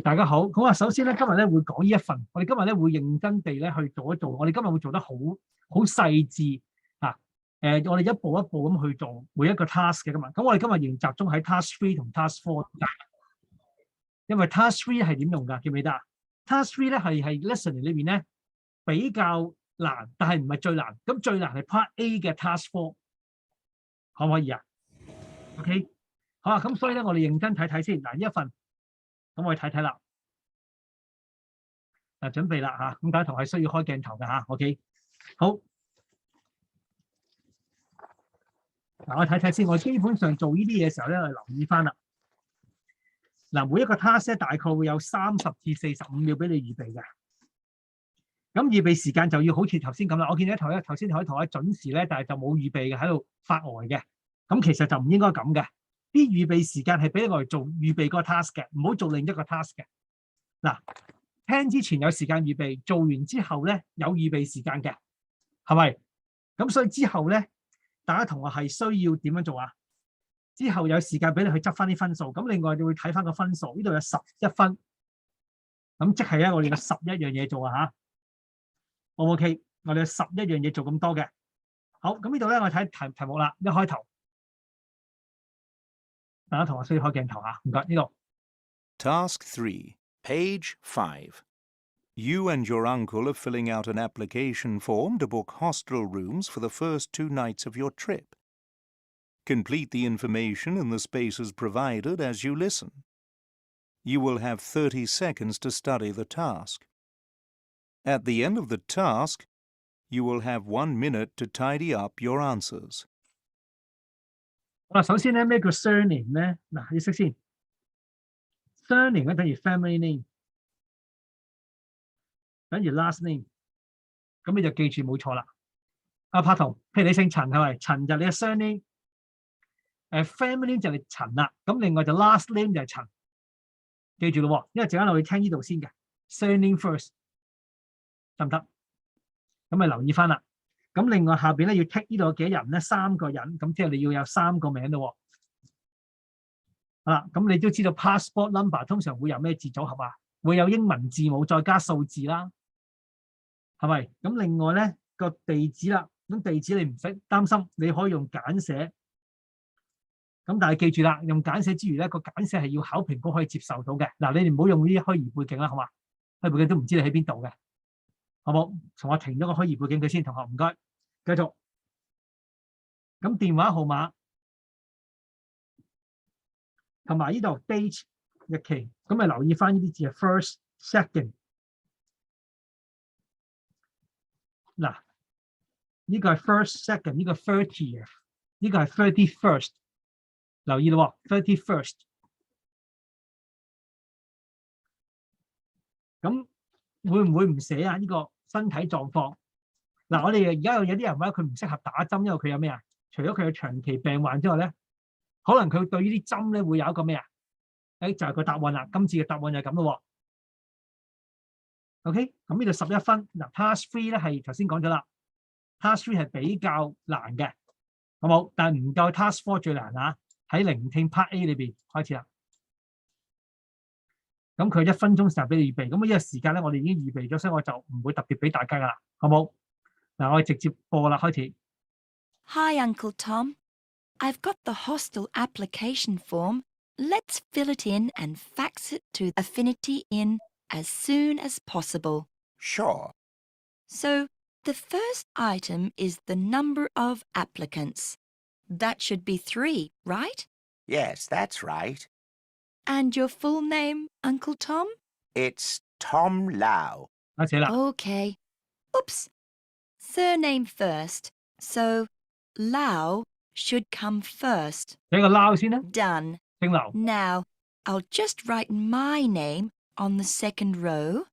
大家好，咁啊，首先咧，今日咧會講呢一份，我哋今日咧會認真地咧去做一做，我哋今日會做得好細緻啊，我哋一步一步咁去做每一個 task 嘅今日，咁我哋今日仍集中喺 task 3同 task 4，因為 task 3係點用㗎？記唔記得啊 ？task 3咧係 listening 裏邊咧比較難，但係唔係最難，咁最難係 part A 嘅 task 4，可唔可以啊 ？OK， 好啊，咁所以咧我哋認真睇睇先，嗱呢一份。咁我哋睇睇啦，準備啦嚇，咁大家同學係需要開鏡頭嘅嚇，OK， 好，嗱我睇睇先，我基本上做呢啲嘢嘅時候咧，我留意翻啦，嗱每一個 task 咧大概會有30至45秒俾你預備嘅，咁預備時間就要好似頭先咁啦，我見到頭先同學準時咧，但係就冇預備嘅喺度發呆嘅，咁其實就唔應該咁嘅。啲預備時間係俾我哋做預備個 task 嘅，唔好做另一個 task 嘅。嗱，聽之前有時間預備，做完之後咧有預備時間嘅，係咪？咁所以之後咧，大家同學係需要點樣做啊？之後有時間俾你去執翻啲分數，咁另外你會睇翻個分數，呢度有11分，咁即係咧我哋有11樣嘢做啊嚇。O 唔 OK？我哋有11樣嘢做咁多嘅。好，咁呢度咧我睇題目啦，一開頭。大家同學需要開鏡頭啊，唔該呢度。Task 3, page 5. You and your uncle are filling out an application form to book hostel rooms for the first 2 nights of your trip. Complete the information in the spaces provided as you listen. You will have 30 seconds to study the task. At the end of the task, you will have 1 minute to tidy up your answers. 好啦，首先咧咩叫 surname 咧？嗱，你識先。surname 咧等於 family name， 等於 last name， 咁你就記住冇錯啦。阿柏彤，譬如你姓陳係咪？陳就你嘅 surname， family name 就係陳啦。咁另外就 last name 就係陳，記住咯，因為陣間我會聽呢度先嘅 surname first， 得唔得？咁咪留意翻啦。咁另外下邊咧要 tick 呢度有幾多人咧？3個人，咁即係你要有3個名咯。好啦，咁你都知道 passport number 通常會有咩字組合啊？會有英文字母再加數字啦，係咪？咁另外咧個地址啦，咁地址你唔使擔心，你可以用簡寫。咁但係記住啦，用簡寫之餘咧，個簡寫係要考評局可以接受到嘅。嗱，你哋唔好用呢啲虛擬背景啦，好嘛？虛擬背景都唔知你喺邊度嘅。好冇？同我停咗個虛擬背景佢先，同學唔該，繼續。咁電話號碼同埋呢度 date 日期，咁咪留意翻呢啲字係 first、second。嗱，呢個係 first、second， 呢個 30th， 呢個係 31st。留意咯 ，31st。咁會唔會唔寫啊？呢個身體狀況嗱，我哋而家有啲人話佢唔適合打針，因為佢有咩啊？除咗佢有長期病患之外咧，可能佢對呢啲針咧會有一個咩啊？就係個答案啦。今次嘅答案就係咁咯。OK， 咁呢度11分。嗱 ，task 3咧係頭先講咗啦 ，task 3係比較難嘅，好冇？但係唔夠 task 4最難啊！喺聆聽 part A 裏邊開始啦。咁佢1分鐘時間俾你預備，咁呢個時間咧，我哋已經預備咗，所以我就唔會特別俾大家噶啦，好冇？嗱，我哋直接播啦，開始。Hi, Uncle Tom. I've got the hostel application form. Let's fill it in and fax it to Affinity Inn as soon as possible. Sure. So, the first item is the number of applicants. That should be 3, right? Yes, that's right. And your full name, Uncle Tom? It's Tom Lau. 開始啦。 Okay. Oops. Surname first. So, Lau should come first. 俾個撈先啦， Done. 姓劉。 Now, I'll just write my name on the second row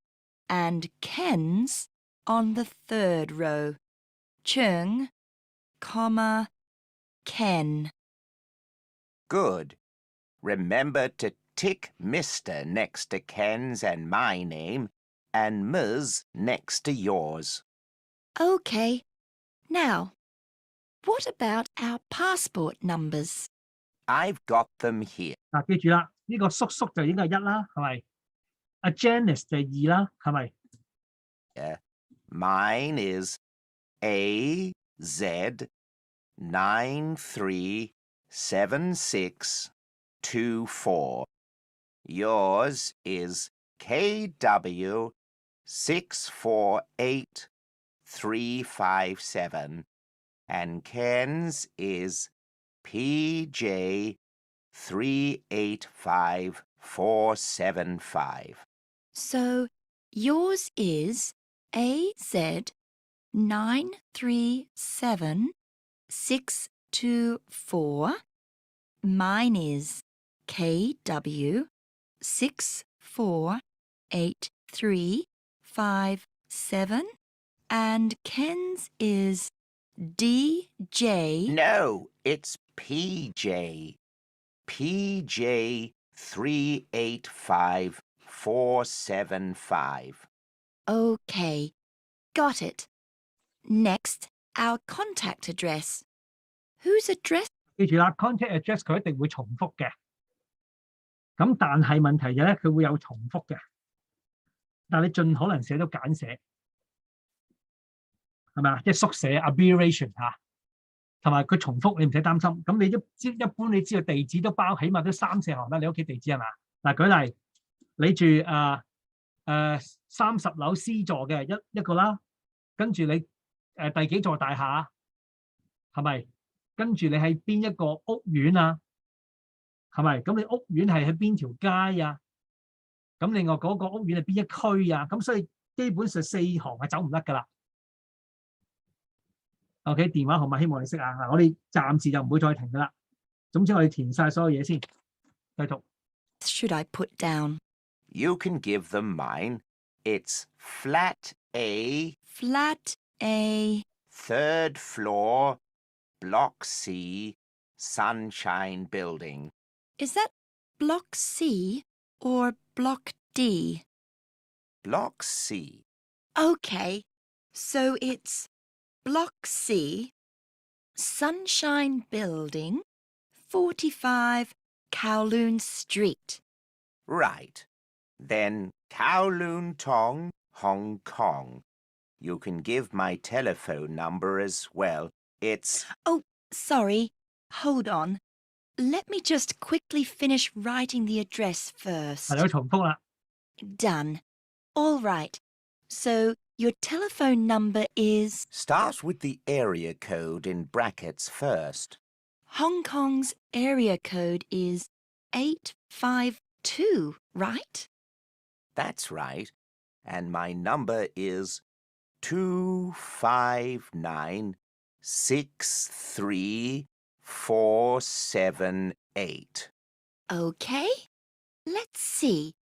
and Ken's on the third row. Chung, comma, Ken. Good. Remember to tick Mr. next to Ken's and my name, and Ms. next to yours. Okay. Now, what about our passport numbers? I've got them here. 嗱，記住啦，呢個叔叔就應該係1啦，係咪？阿 Janice 就係2啦，係咪？ Yeah. Mine is AZ937624. Yours is KW648357. And Ken's is PJ385475. So yours is AZ937624. Mine is KW648357. And Ken's is DJ. No, it's PJ. PJ385475. Okay, got it. Next, our contact address. Whose address? 記住啦 ，contact address 佢一定會重複嘅。咁但係問題就咧，佢會有重複嘅，但係你盡可能寫到簡寫，係咪啊？即係縮寫 abbreviation 嚇，同埋佢重複你唔使擔心。咁你一般你知道地址都包，起碼都3-4行啦。你屋企地址係嘛？嗱，舉例，你住30樓 C 座嘅一個啦，跟住你第幾座大廈係咪？跟住你喺邊一個屋苑啊？係咪？咁你屋苑係喺邊條街啊？咁另外嗰個屋苑係邊一區啊？咁所以基本上4行係走唔甩㗎啦。OK， 電話號碼希望你識啊。嗱，我哋暫時就唔會再停㗎啦。總之我哋填晒所有嘢先，繼續。Should I put down? You can give them mine. It's flat A, Flat A. 3rd floor, block C, Sunshine Building. Is that block C or block D? Block C. Okay, so it's block C, Sunshine Building, 45 Kowloon Street. Right. Then Kowloon Tong, Hong Kong. You can give my telephone number as well. It's... Oh, sorry. Hold on. Let me just quickly finish writing the address first. 係有重複啦。 Done. All right. So your telephone number is Start with the area code in brackets first. Hong Kong's area code is 852, right? That's right. And my number is 2596347 Okay. Let's see.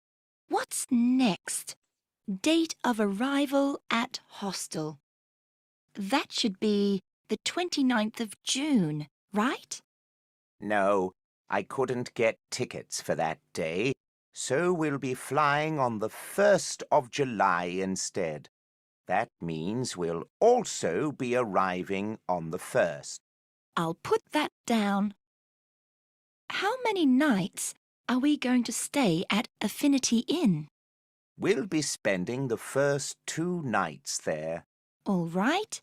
What's next? Date of arrival at hostel. That should be the 29th of June, right? No, I couldn't get tickets for that day, so we'll be flying on the 1st of July instead. That means we'll also be arriving on the 1st. I'll put that down. How many nights are we going to stay at Affinity Inn? We'll be spending the first 2 nights there. All right.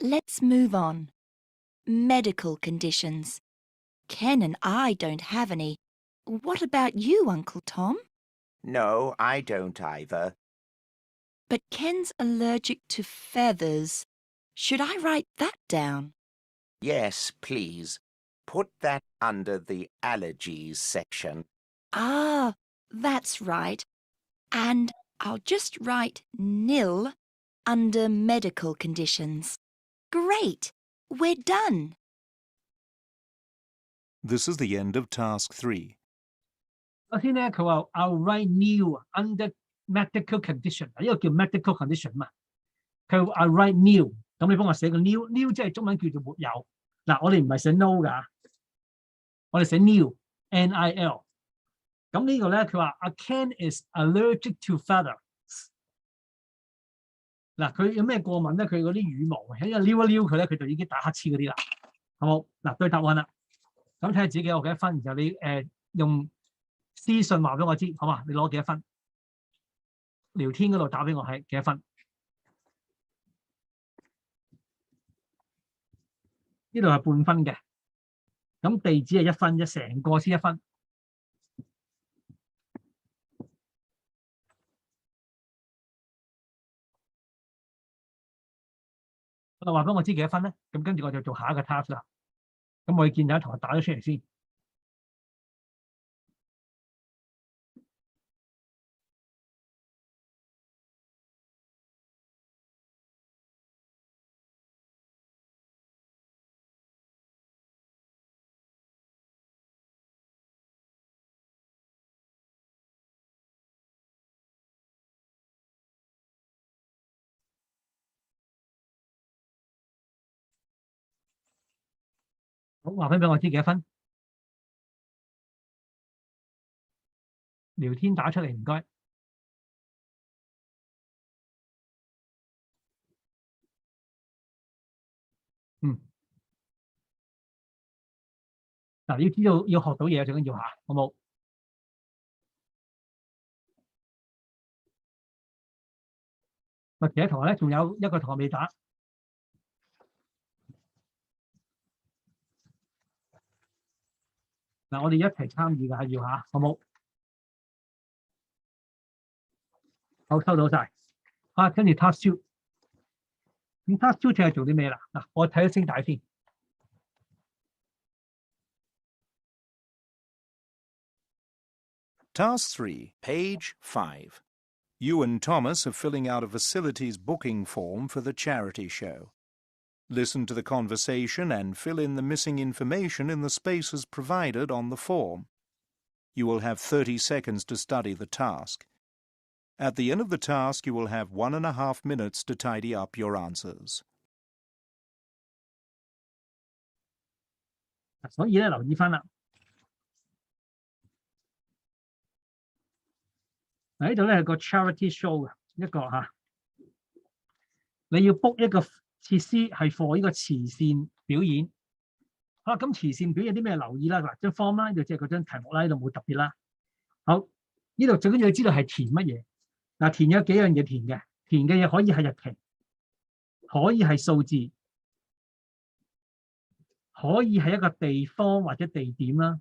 Let's move on. Medical conditions. Ken and I don't have any. What about you, Uncle Tom? No, I don't either. But Ken's allergic to feathers. Should I write that down? Yes, please. Put that under the allergies section. Ah, that's right. And I'll just write nil under medical conditions. Great! We're done. This is the end of task 3. 首先咧，佢話 I'll write new under medical condition，呢個叫 medical condition 嘛。佢話 I'll write new，咁你幫我寫個 new 即係中文叫做沒有。嗱，我哋唔係寫 no 㗎，我哋寫 new，N-I-L。咁呢個咧，佢話阿 Ken is allergic to feathers。嗱，佢有咩過敏咧？佢嗰啲羽毛喺度撩一撩佢咧，佢就已經打乞嗤嗰啲啦。好冇？嗱，對答案啦。咁睇下自己幾多分，然後你用私信話俾我知，好嘛？你攞幾多分？聊天嗰度打俾我係幾多分？呢度係半分嘅，咁地址係1分啫，成個先1分。我話俾我知幾多分咧，咁跟住我就做下一個 task 啦。咁我要見有同學打咗出嚟先。好，話翻俾我知幾多分？聊天打出嚟唔該。嗱，要知道要學到嘢最緊要嚇，好冇？其他同學咧，仲有一個同學未打。嗱，我哋一齊參與㗎，要嚇，好冇？好，收到晒。跟住 task 2。咁 task 2係做啲咩啦？嗱，我睇咗聲帶先。Task 3, page 5. You and Thomas are filling out a facilities booking form for the charity show. Listen to the conversation and fill in the missing information in the spaces provided on the form. You will have 30 seconds to study the task. At the end of the task, you will have 1.5 minutes to tidy up your answers. 所以咧，留意翻啦。嗱，呢度咧係個 charity show 嘅一個嚇，你要 book 一個設施係 for 呢個慈善表演。好啦，咁慈善表演有啲咩留意啦？嗱，張 form 啦，呢度即係嗰張題目啦，呢度冇特別啦。好，呢度最緊要知道係填乜嘢。嗱，填有幾樣嘢填嘅，填嘅嘢可以係日期，可以係數字，可以係一個地方或者地點啦，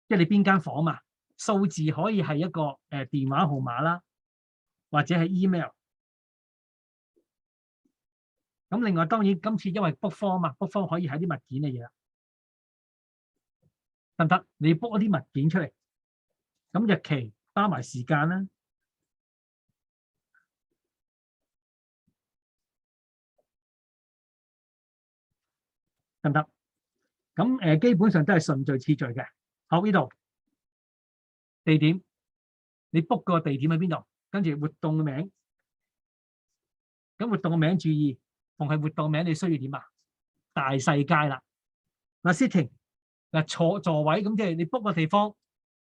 即係你邊間房嘛。數字可以係一個電話號碼啦，或者係 email。咁另外當然今次因為 book form 嘛，book form 可以係啲物件嘅嘢啦，得唔得？你 book 一啲物件出嚟，咁日期包埋時間啦。得唔得？咁基本上都係順序次序嘅。好，呢度地點，你 book 個地點喺邊度？跟住活動嘅名。咁活動嘅名注意，逢係活動名你需要點啊？大細階啦。嗱 sitting 嗱座位，咁即係你 book 個地方。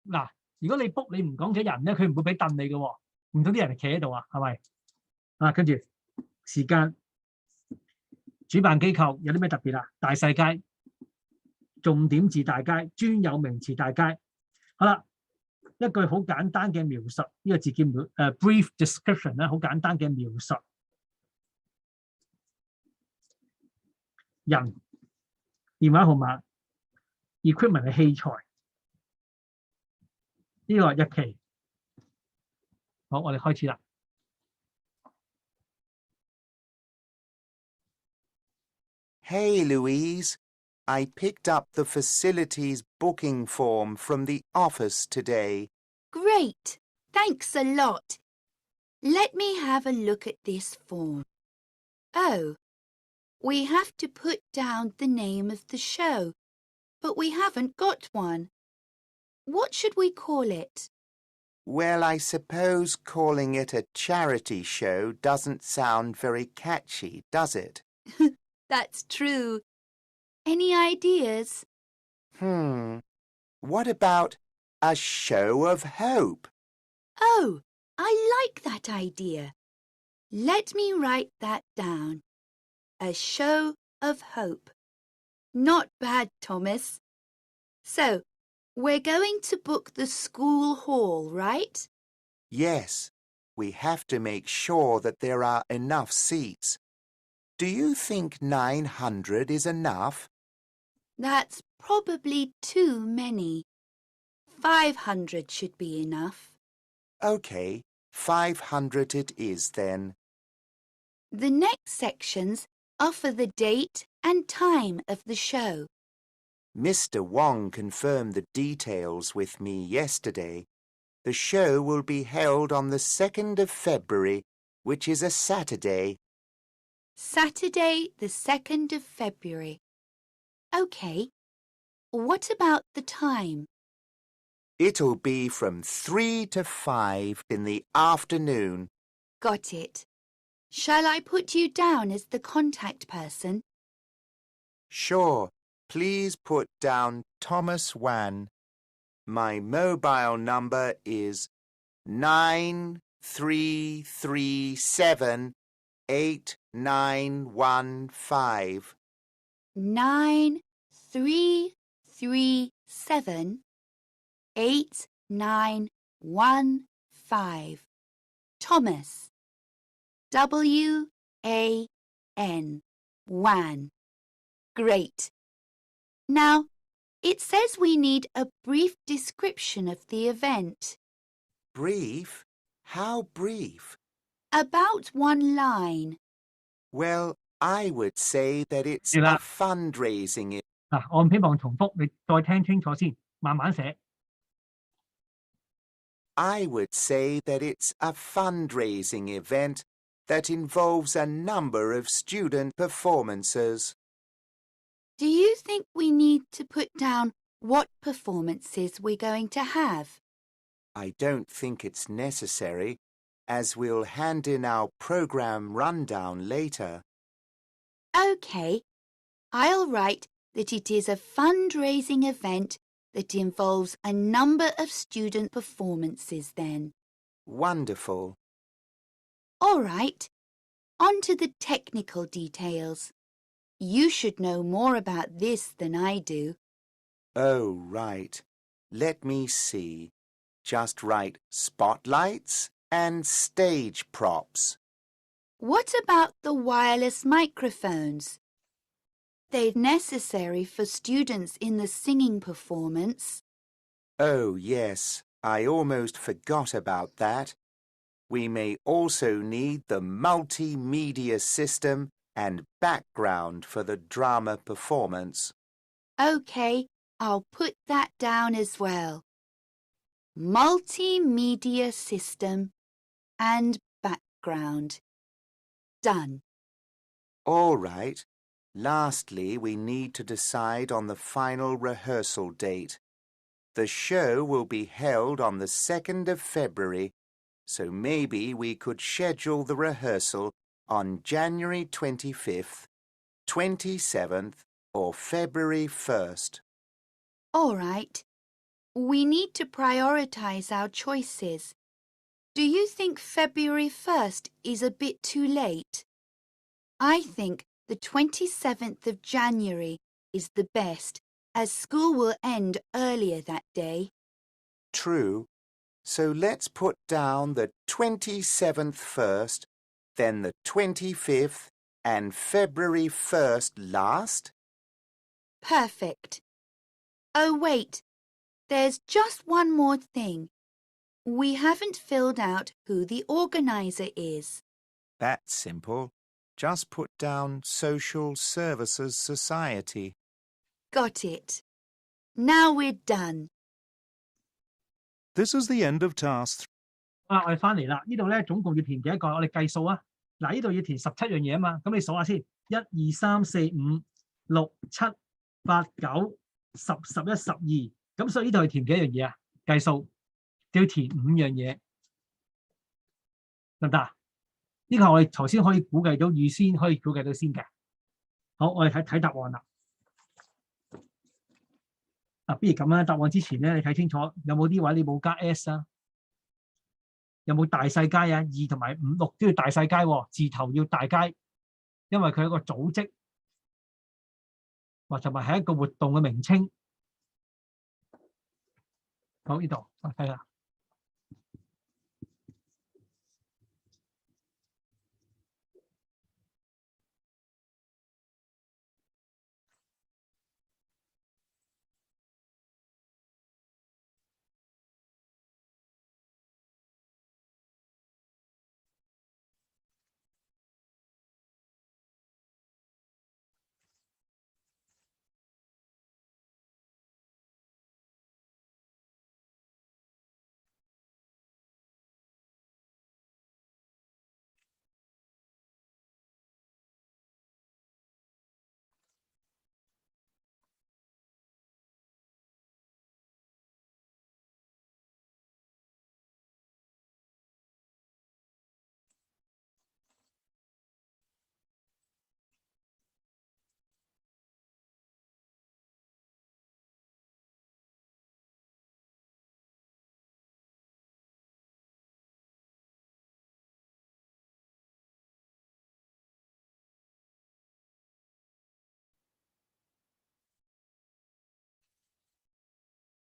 嗱，如果你 book 你唔講咗人咧，佢唔會俾凳你嘅喎，唔通啲人企喺度啊？係咪？跟住時間。主辦機構有啲咩特別啊？大細階、重點字大階、專有名詞大階。好啦，一句好簡單嘅描述，呢個字叫brief description 咧，好簡單嘅描述。人、電話號碼、equipment 係器材，呢個日期。好，我哋開始啦。Hey, Louise. I picked up the facilities booking form from the office today. Great. Thanks a lot. Let me have a look at this form. Oh, we have to put down the name of the show, but we haven't got one. What should we call it? Well, I suppose calling it a charity show doesn't sound very catchy, does it? That's true. Any ideas? What about a show of hope? Oh, I like that idea. Let me write that down. A show of hope. Not bad, Thomas. So, we're going to book the school hall, right? Yes. We have to make sure that there are enough seats. Do you think 900 is enough? That's probably too many. 500 should be enough. OK, 500 it is then. The next sections offer the date and time of the show. Mr. Wong confirmed the details with me yesterday. The show will be held on the 2nd of February, which is a Saturday. Saturday, the 2nd of February. OK. What about the time? It'll be from 3 to 5 in the afternoon. Got it. Shall I put you down as the contact person? Sure, please put down Thomas Wan. My mobile number is 93378915. 93378915. Thomas. W-A-N. Wan. Great. Now, it says we need a brief description of the event. Brief? How brief? About 1 line. Well, I would say that it's 係啦。 a fundraising. 嗱，我唔希望重複，你再聽清楚先，慢慢寫。 I would say that it's a fundraising event that involves a number of student performances. Do you think we need to put down what performances we're going to have? I don't think it's necessary, as we'll hand in our program rundown later. OK. I'll write that it is a fundraising event that involves a number of student performances then. Wonderful. All right. On to the technical details. You should know more about this than I do. Oh, right. Let me see. Just write spotlights and stage props. What about the wireless microphones? They're necessary for students in the singing performance. Oh, yes. I almost forgot about that. We may also need the multimedia system and background for the drama performance. OK, I'll put that down as well. Multimedia system and background. Done. All right. Lastly, we need to decide on the final rehearsal date. The show will be held on the 2nd of February, so maybe we could schedule the rehearsal on January 25th, 27th, or February 1st. All right. We need to prioritize our choices. Do you think February 1st is a bit too late? I think the 27th of January is the best, as school will end earlier that day. True. So let's put down the 27th first, then the 25th, and February 1st last? Perfect. Oh, wait. There's just one more thing. We haven't filled out who the organizer is. That's simple. Just put down Social Services Society. Got it. Now we're done. This is the end of task 3. 我哋翻嚟啦，呢度咧總共要填幾多個？我哋計數啊。嗱，呢度要填17樣嘢啊嘛，咁你數下先，1、2、3、4、5、6、7、8、9、10、11、12，咁所以呢度要填幾多樣嘢啊？計數要填5樣嘢，得唔得啊？呢個係我哋頭先可以估計到，預先可以估計到先嘅。好，我哋睇答案啦。不如咁啦，答案之前咧，你睇清楚有冇啲位你冇加 S 啊？有冇大細階啊？2同埋5、6都要大細階喎，字頭要大階，因為佢係一個組織，或同埋係一個活動嘅名稱。好，呢度我睇下。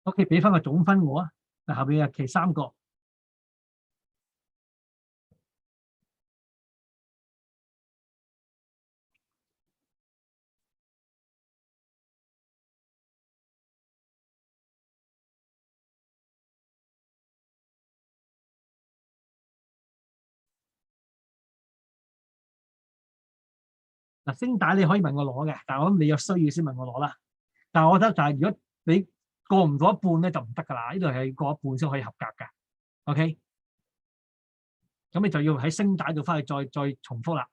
OK，俾翻個總分我啊。嗱，後邊有其3個。嗱，聲帶你可以問我攞嘅，但係我諗你有需要先問我攞啦。但係我覺得就係如果你過唔到一半咧就唔得㗎啦，呢度係過一半先可以合格㗎。OK，咁你就要喺聲帶度翻去再重複啦。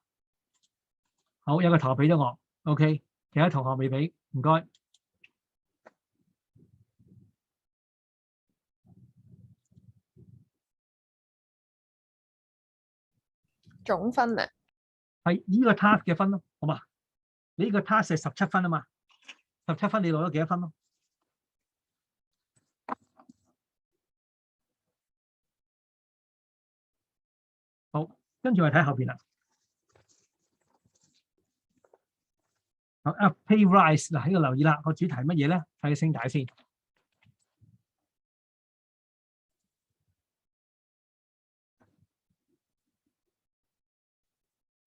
好，有個頭俾咗我。OK，其他同學未俾，唔該。總分啊？係呢個 task 嘅分咯，好嘛？你呢個 task 係17分啊嘛，17分你攞咗幾多分咯？好，跟住我睇後邊啦。好 ，pay rise 嗱，呢個留意啦，個主題乜嘢咧？睇個聲帶先。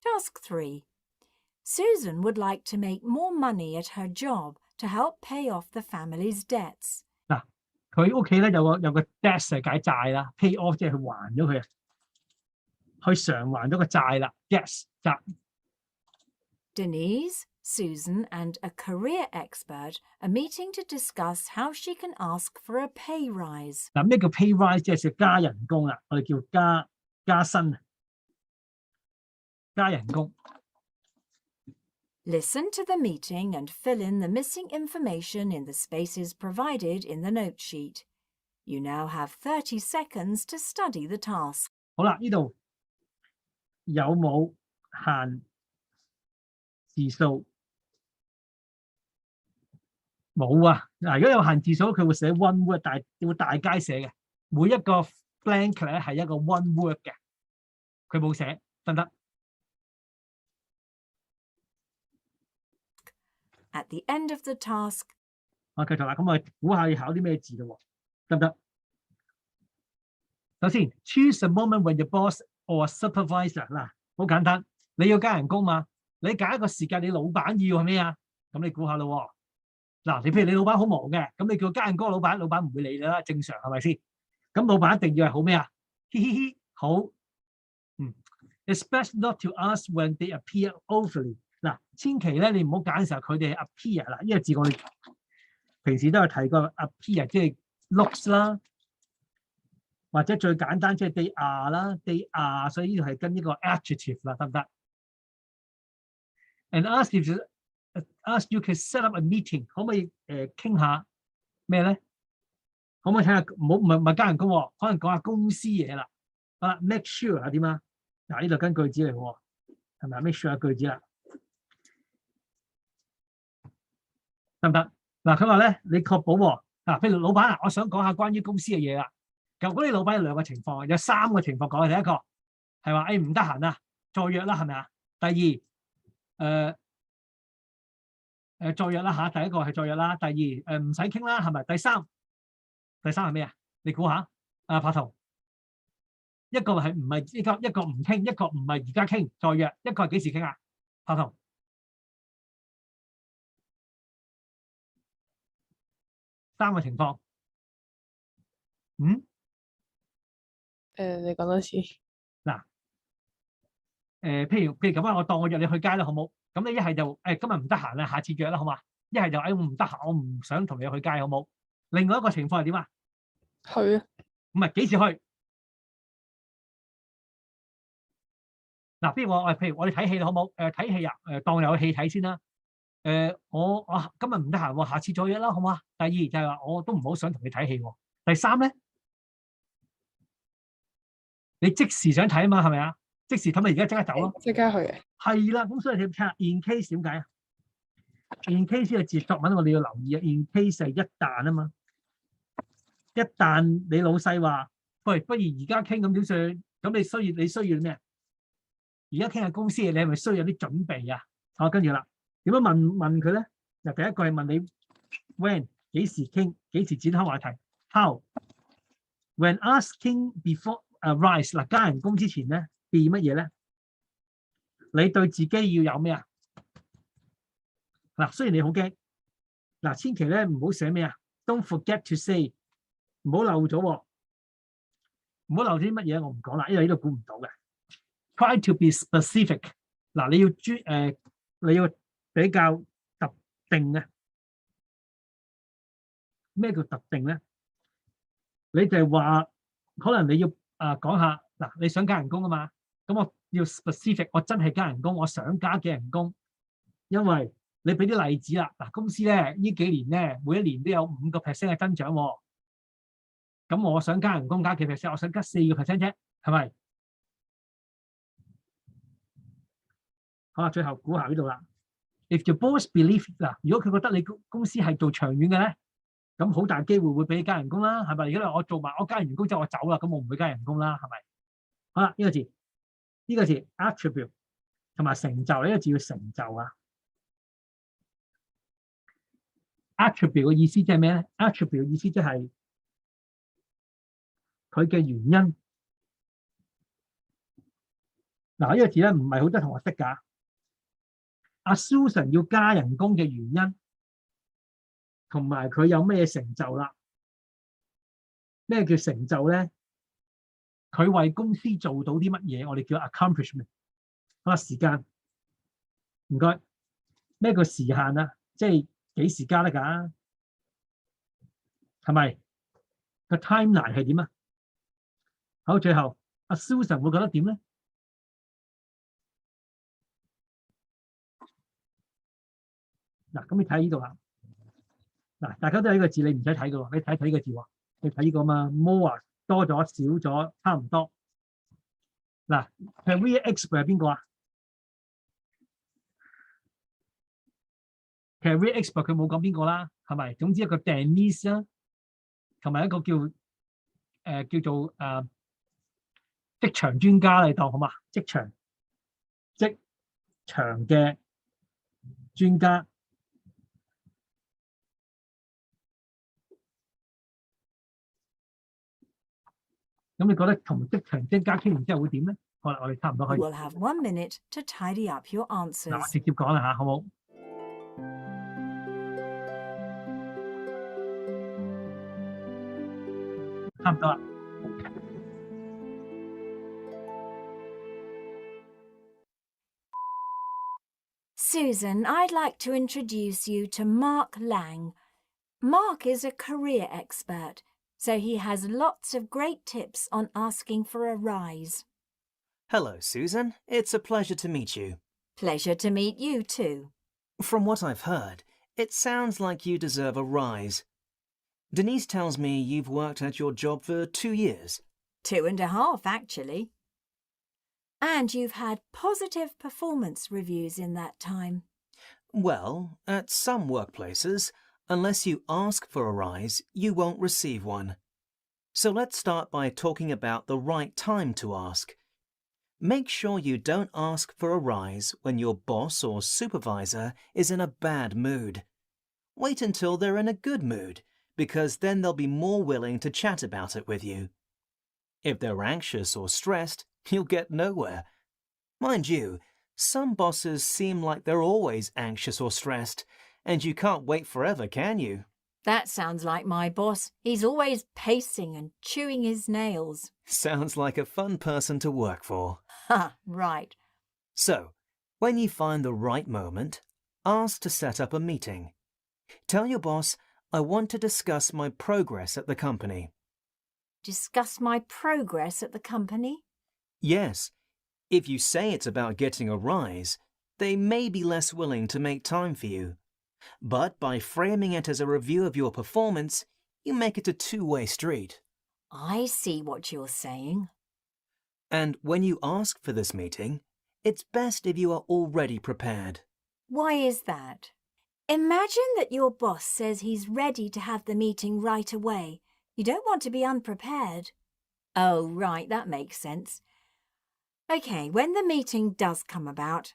Task 3. Susan would like to make more money at her job to help pay off the family's debts. 嗱，佢屋企咧有個 debt 係解債啦 ，pay off 即係去還咗佢啊，去償還咗個債啦 ，debts 債。Denise, Susan, and a career expert are meeting to discuss how she can ask for a pay rise. 嗱，咩叫 pay rise？ 即係加人工啦，我哋叫加薪，加人工。Listen to the meeting and fill in the missing information in the spaces provided in the note sheet. You now have 30 seconds to study the task. 好啦，呢度有冇限字數？冇啊！嗱，如果有限字數，佢會寫 one word， 但係會大街寫嘅。每一個 blank 咧係一個 one word 嘅，佢冇寫，得唔得？ At the end of the task, 我繼續啦，咁我估下要考啲咩字咯，得唔得？首先 ，choose a moment when your boss or supervisor 嗱，好簡單，你要加人工嘛，你揀一個時間，你老闆要係咩啊？咁你估下咯。嗱，你譬如你老闆好忙嘅，咁你叫加人工，老闆唔會理你啦，正常係咪先？咁老闆一定要係好咩啊？嘻嘻嘻，好。It's best not to ask when they appear overly。嗱，千祈咧你唔好揀嘅時候，佢哋 appear 嗱，呢個字我哋平時都有提過 appear， 即係 looks 啦，或者最簡單即係 they are 啦 ，they are， 所以呢度係跟呢個 adjective 啦，得唔得 ？And ask you can set up a meeting， 可唔可以傾下咩咧？可唔可以睇下唔係加人工喎，可能講下公司嘢啦。好啦 ，make sure 係點啊？嗱，呢度跟句子嚟喎，係咪 make sure 句子啦？得唔得？嗱，佢話咧，你確保喎。嗱，譬如老闆啊，我想講下關於公司嘅嘢啦。咁嗰啲老闆有2個情況，有3個情況講嘅。第一個係話，唔得閒啊，再約啦，係咪啊？第二，再約啦嚇。第一個係再約啦。第二，唔使傾啦，係咪？第三係咩啊？你估下？柏圖，一個係唔係一個唔傾，一個唔係而家傾再約，一個係幾時傾啊？柏圖。3個情況，你講多次。嗱，譬如咁啊，我當我約你去街啦，好冇？咁你一係就今日唔得閒啦，下次約啦，好嘛？一係就我唔得閒，我唔想同你去街，好冇？另外一個情況係點啊？去啊？唔係幾時去？嗱，譬如我哋睇戲啦，好冇？睇戲啊，當有戲睇先啦。我今日唔得閒喎，下次再約啦，好嘛？第二就係話我都唔好想同你睇戲喎。第三咧，你即時想睇啊嘛，係咪啊？即時睇咪而家即刻走咯，即刻去嘅。係啦，咁所以你睇下 in case 點解啊 ？in case 嘅字作文我哋要留意啊 ，in case 係一旦啊嘛，一旦你老細話喂，不如而家傾咁點算？咁你需要咩？而家傾下公司嘅，你係咪需要有啲準備啊？好，跟住啦。點樣問佢咧？嗱，第一個係問你 when，幾時傾，幾時展開話題。How when asking before a rise 嗱，加人工之前咧 ，be 乜嘢咧？你對自己要有咩啊？嗱，雖然你好驚，嗱，千祈咧唔好寫咩啊 ？Don't forget to say， 唔好漏咗喎，唔好漏啲乜嘢，我唔講啦，因為呢度估唔到嘅。Try to be specific， 嗱，你要比較特定嘅。咩叫特定咧？你就係話，可能你要講下嗱，你想加人工啊嘛，咁我要 specific， 我真係加人工，我想加嘅人工，因為你俾啲例子啦，嗱，公司咧呢幾年咧每一年都有5% 嘅增長喎，咁我想加人工加幾 percent， 我想加4% 啫，係咪？好啦，最後估下呢度啦。If your boss believe 嗱，如果佢覺得你公司係做長遠嘅咧，咁好大機會會俾你加人工啦，係咪？如果我做埋我加完人工之後我走啦，咁我唔會加人工啦，係咪？好啦，呢個字 attribute 同埋成就，呢個字要成就啊。attribute 嘅意思即係咩咧 ？attribute 意思即係佢嘅原因。嗱，呢個字咧唔係好多同學識㗎。阿 Susan 要加人工嘅原因，同埋佢有咩成就啦？咩叫成就咧？佢為公司做到啲乜嘢？我哋叫 accomplishment。好啦，時間唔該。咩叫時限啊？即係幾時加得㗎？係咪個 timeline 係點啊？好，最後阿 Susan 會覺得點咧？嗱，咁你睇呢度啦。嗱，大家都有呢個字，你唔使睇㗎喎，你睇呢個字喎，你睇呢個嘛 ，more 多咗少咗差唔多。嗱 ，career expert 係邊個啊？career expert 佢冇講邊個啦，係咪？總之一個 Denise 啦，同埋一個叫做職場專家嚟當好嘛？職場嘅專家。咁你覺得同職場專家傾完之後會點咧？好啦，我哋差唔多可以。You will have 1 minute to tidy up your 嗱，我 answers. 直接講啦嚇，好冇？差唔多啦。Susan, I'd like to introduce you to Mark Lang. Mark is a career expert, so he has lots of great tips on asking for a rise. Hello, Susan. It's a pleasure to meet you. Pleasure to meet you too. From what I've heard, it sounds like you deserve a rise. Denise tells me you've worked at your job for 2 years. 2.5, actually. And you've had positive performance reviews in that time. Well, at some workplaces, unless you ask for a rise, you won't receive one. So let's start by talking about the right time to ask. Make sure you don't ask for a rise when your boss or supervisor is in a bad mood. Wait until they're in a good mood, because then they'll be more willing to chat about it with you. If they're anxious or stressed, you'll get nowhere. Mind you, some bosses seem like they're always anxious or stressed, and you can't wait forever, can you? That sounds like my boss. He's always pacing and chewing his nails. Sounds like a fun person to work for. Ha, right. So, when you find the right moment, ask to set up a meeting. Tell your boss, I want to discuss my progress at the company. Discuss my progress at the company? Yes, if you say it's about getting a rise, they may be less willing to make time for you. But by framing it as a review of your performance, you make it a two-way street. I see what you're saying. And when you ask for this meeting, it's best if you are already prepared. Why is that? Imagine that your boss says he's ready to have the meeting right away. You don't want to be unprepared. Oh, right, that makes sense. OK, when the meeting does come about,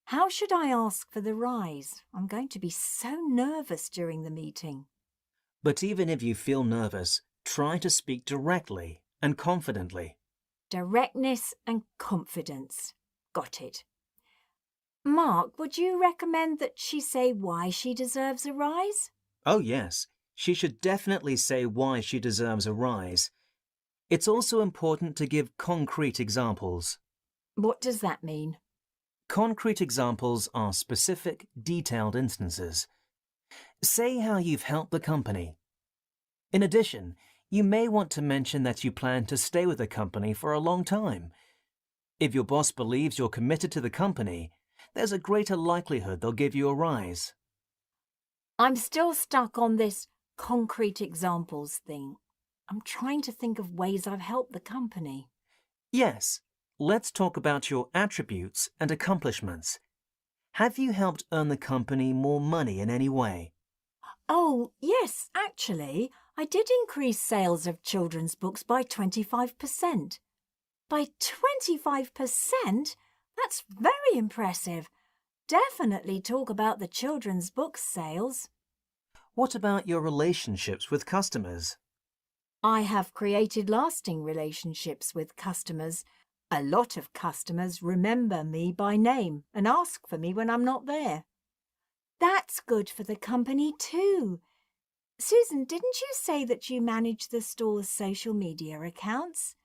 how should I ask for the rise? I'm going to be so nervous during the meeting. But even if you feel nervous, try to speak directly and confidently. Directness and confidence. Got it. Mark, would you recommend that she say why she deserves a rise? Oh yes, she should definitely say why she deserves a rise. It's also important to give concrete examples. What does that mean? Concrete examples are specific, detailed instances. Say how you've helped the company. In addition, you may want to mention that you plan to stay with the company for a long time. If your boss believes you're committed to the company, there's a greater likelihood they'll give you a rise. I'm still stuck on this concrete examples thing. I'm trying to think of ways I've helped the company. Yes, let's talk about your attributes and accomplishments. Have you helped earn the company more money in any way? Oh, yes, actually, I did increase sales of children's books by 25%. By 25%? That's very impressive. Definitely talk about the children's book sales. What about your relationships with customers? I have created lasting relationships with customers. A lot of customers remember me by name and ask for me when I'm not there. That's good for the company too. Susan, didn't you say that you manage the store's social media accounts?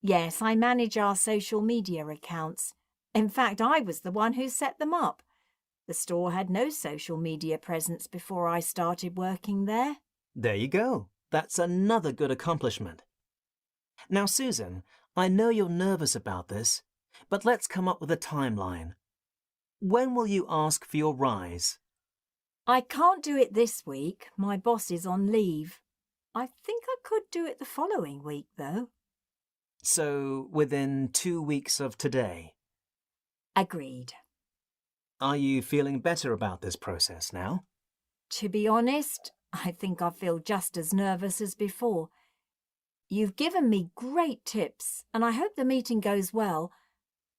Yes, I manage our social media accounts. In fact, I was the one who set them up. The store had no social media presence before I started working there. There you go. That's another good accomplishment. Now, Susan, I know you're nervous about this, but let's come up with a timeline. When will you ask for your rise? I can't do it this week. My boss is on leave. I think I could do it the following week, though. So, within 2 weeks of today? Agreed. Are you feeling better about this process now? To be honest, I think I feel just as nervous as before. You've given me great tips, and I hope the meeting goes well,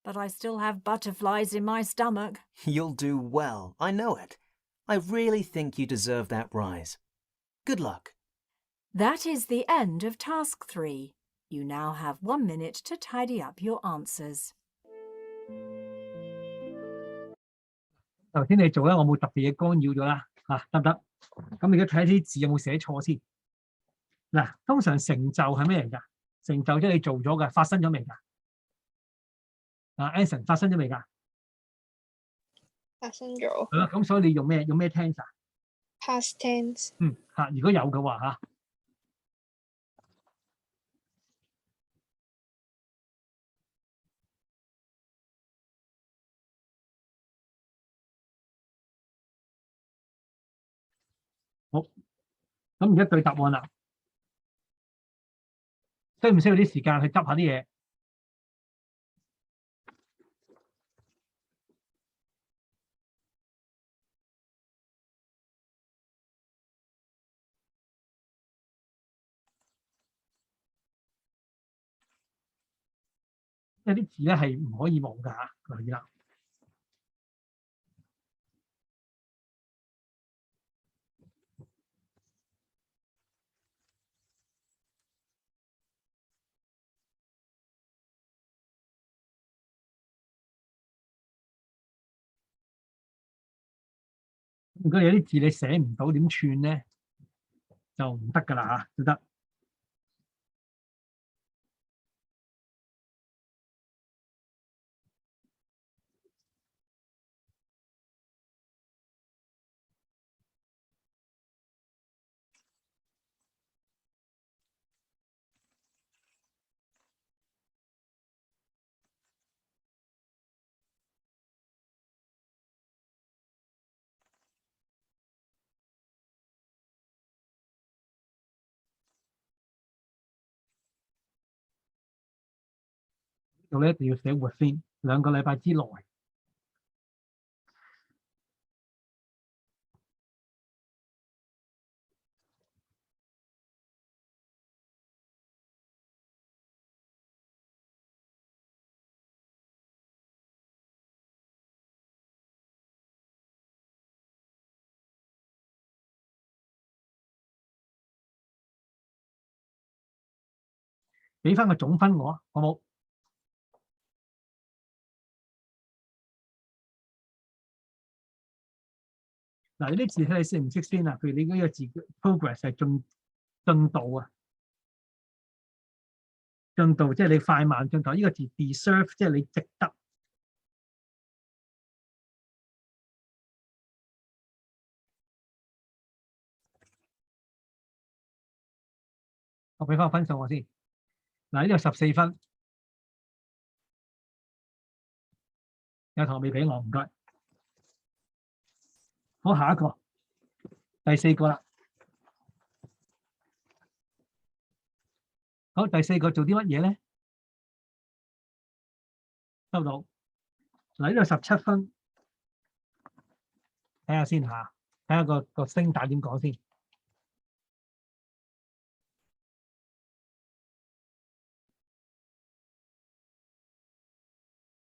but I still have butterflies in my stomach. You'll do well, I know it. I really think you deserve that rise. Good luck. That is the end of task 3. You now have 1 minute to tidy up your answers. 頭先你做咧，我冇特別嘅干擾咗啦，得唔得？咁而家睇下啲字有冇寫錯先。嗱，通常成就係咩嚟㗎？成就即係你做咗嘅，發生咗未㗎？Anson 發生咗未㗎？發生咗。係啦，咁所以你用咩 tense 啊 Past tense。如果有嘅話好，咁而家對答案啦，需唔需要啲時間去執下啲嘢？有啲字咧係唔可以忘㗎嚇，留意啦。如果有啲字你寫唔到點串咧，就唔得㗎啦嚇，就得。呢度咧一定要寫 within 2個禮拜之內。俾翻個總分我，好冇？嗱，呢啲字睇你識唔識先啊？譬如你呢個字 progress 係進度啊，進度即係你快慢進度。呢個字 deserve 即係你值得。我俾翻個分數我先。嗱，呢度14分，有同學未俾我，唔該。好，下一個，第4個啦。好，第4個做啲乜嘢咧？收到。嗱，呢度17分，睇下先嚇，睇下個聲帶點講先。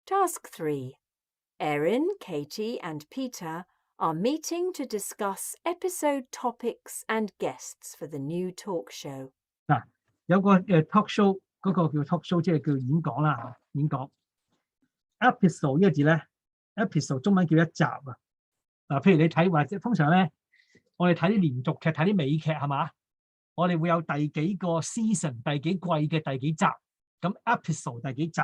Task 3. Erin, Katie and Peter are meeting to discuss episode topics and guests for the new talk show. 嗱，有個talk show，嗰個叫 talk show，即係叫演講啦嚇，演講。episode 呢個字咧 ，episode 中文叫一集啊。嗱，譬如你睇或者通常咧，我哋睇啲連續劇、睇啲美劇係嘛？我哋會有第幾個 season、第幾季嘅第幾集，咁 episode 第幾集。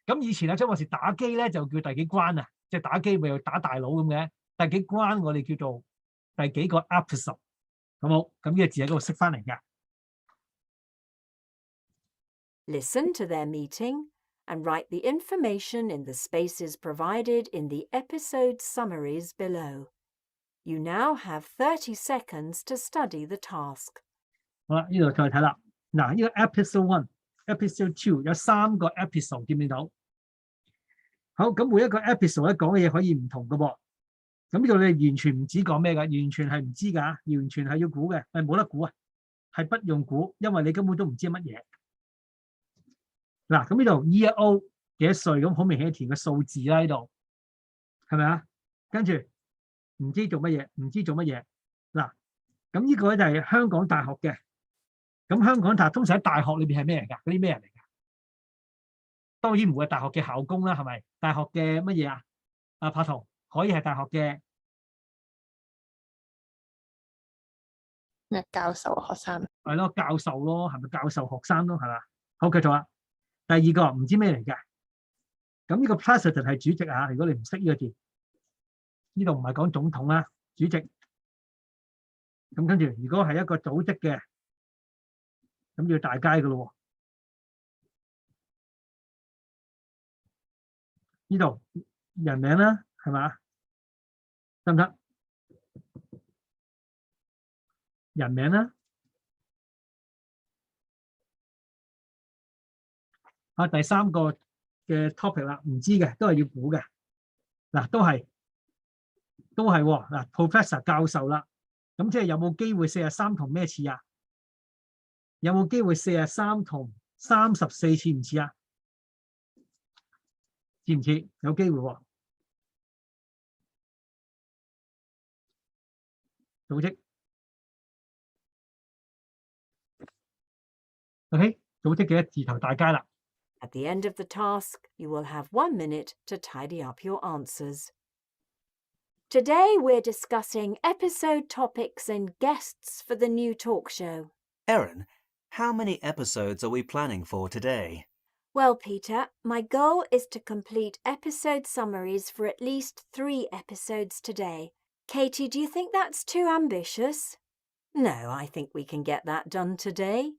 咁以前咧，張博士打機咧就叫第幾關啊，即係打機咪打大佬咁嘅。第幾關我哋叫做第幾個 episode， 好冇？咁呢個字喺嗰度識翻嚟嘅。Listen to their meeting and write the information in the spaces provided in the episode summaries below. You now have 30 seconds to study the task. 好啦，呢度再睇啦。嗱，呢個 episode 1、episode 2有3個 episode，見唔見到？好，咁每一個 episode 咧講嘅嘢可以唔同嘅喎。咁呢度你完全唔知講咩㗎，完全係唔知㗎，完全係要估嘅，係冇得估啊，係不用估，因為你根本都唔知乜嘢。嗱，咁呢度 year old 幾多歲，咁好明顯填個數字啦，呢度係咪啊？跟住唔知做乜嘢，唔知做乜嘢。嗱，咁呢個咧就係香港大學嘅。咁香港大學通常喺大學裏邊係咩嚟㗎？嗰啲咩人嚟㗎？當然唔會係大學嘅校工啦，係咪？大學嘅乜嘢啊？啊，柏圖可以係大學嘅咩教授學生？係咯，教授咯，係咪教授學生咯？係嘛？好，繼續啦。第二個唔知咩嚟㗎？咁呢個 president 係主席啊。如果你唔識呢個字，呢度唔係講總統啦，主席。咁跟住，如果係一個組織嘅，咁要大街㗎咯喎。呢度人名啦，係嘛？得唔得？人名啦。啊，第3個嘅 topic 啦，唔知嘅都係要估嘅。嗱，都係喎。嗱 ，professor 教授啦，咁即係有冇機會43同咩似啊？有冇機會43同34似唔似啊？似唔似？有機會喎。組織 ，OK， 組織嘅一字頭大街啦。At the end of the task, you will have 1 minute to tidy up your answers. Today we're discussing episode topics and guests for the new talk show. Erin, how many episodes are we planning for today? Well, Peter, my goal is to complete episode summaries for at least 3 episodes today. Katie, do you think that's too ambitious? No, I think we can get that done today.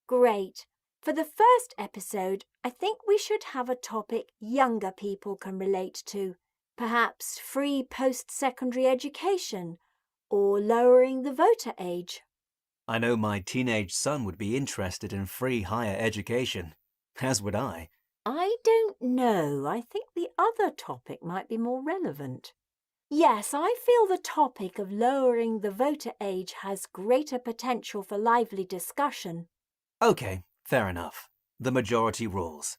Great. For the first episode, I think we should have a topic younger people can relate to. Perhaps free post-secondary education or lowering the voter age. I know my teenage son would be interested in free higher education, as would I. I don't know. I think the other topic might be more relevant. Yes, I feel the topic of lowering the voter age has greater potential for lively discussion. OK, fair enough. The majority rules.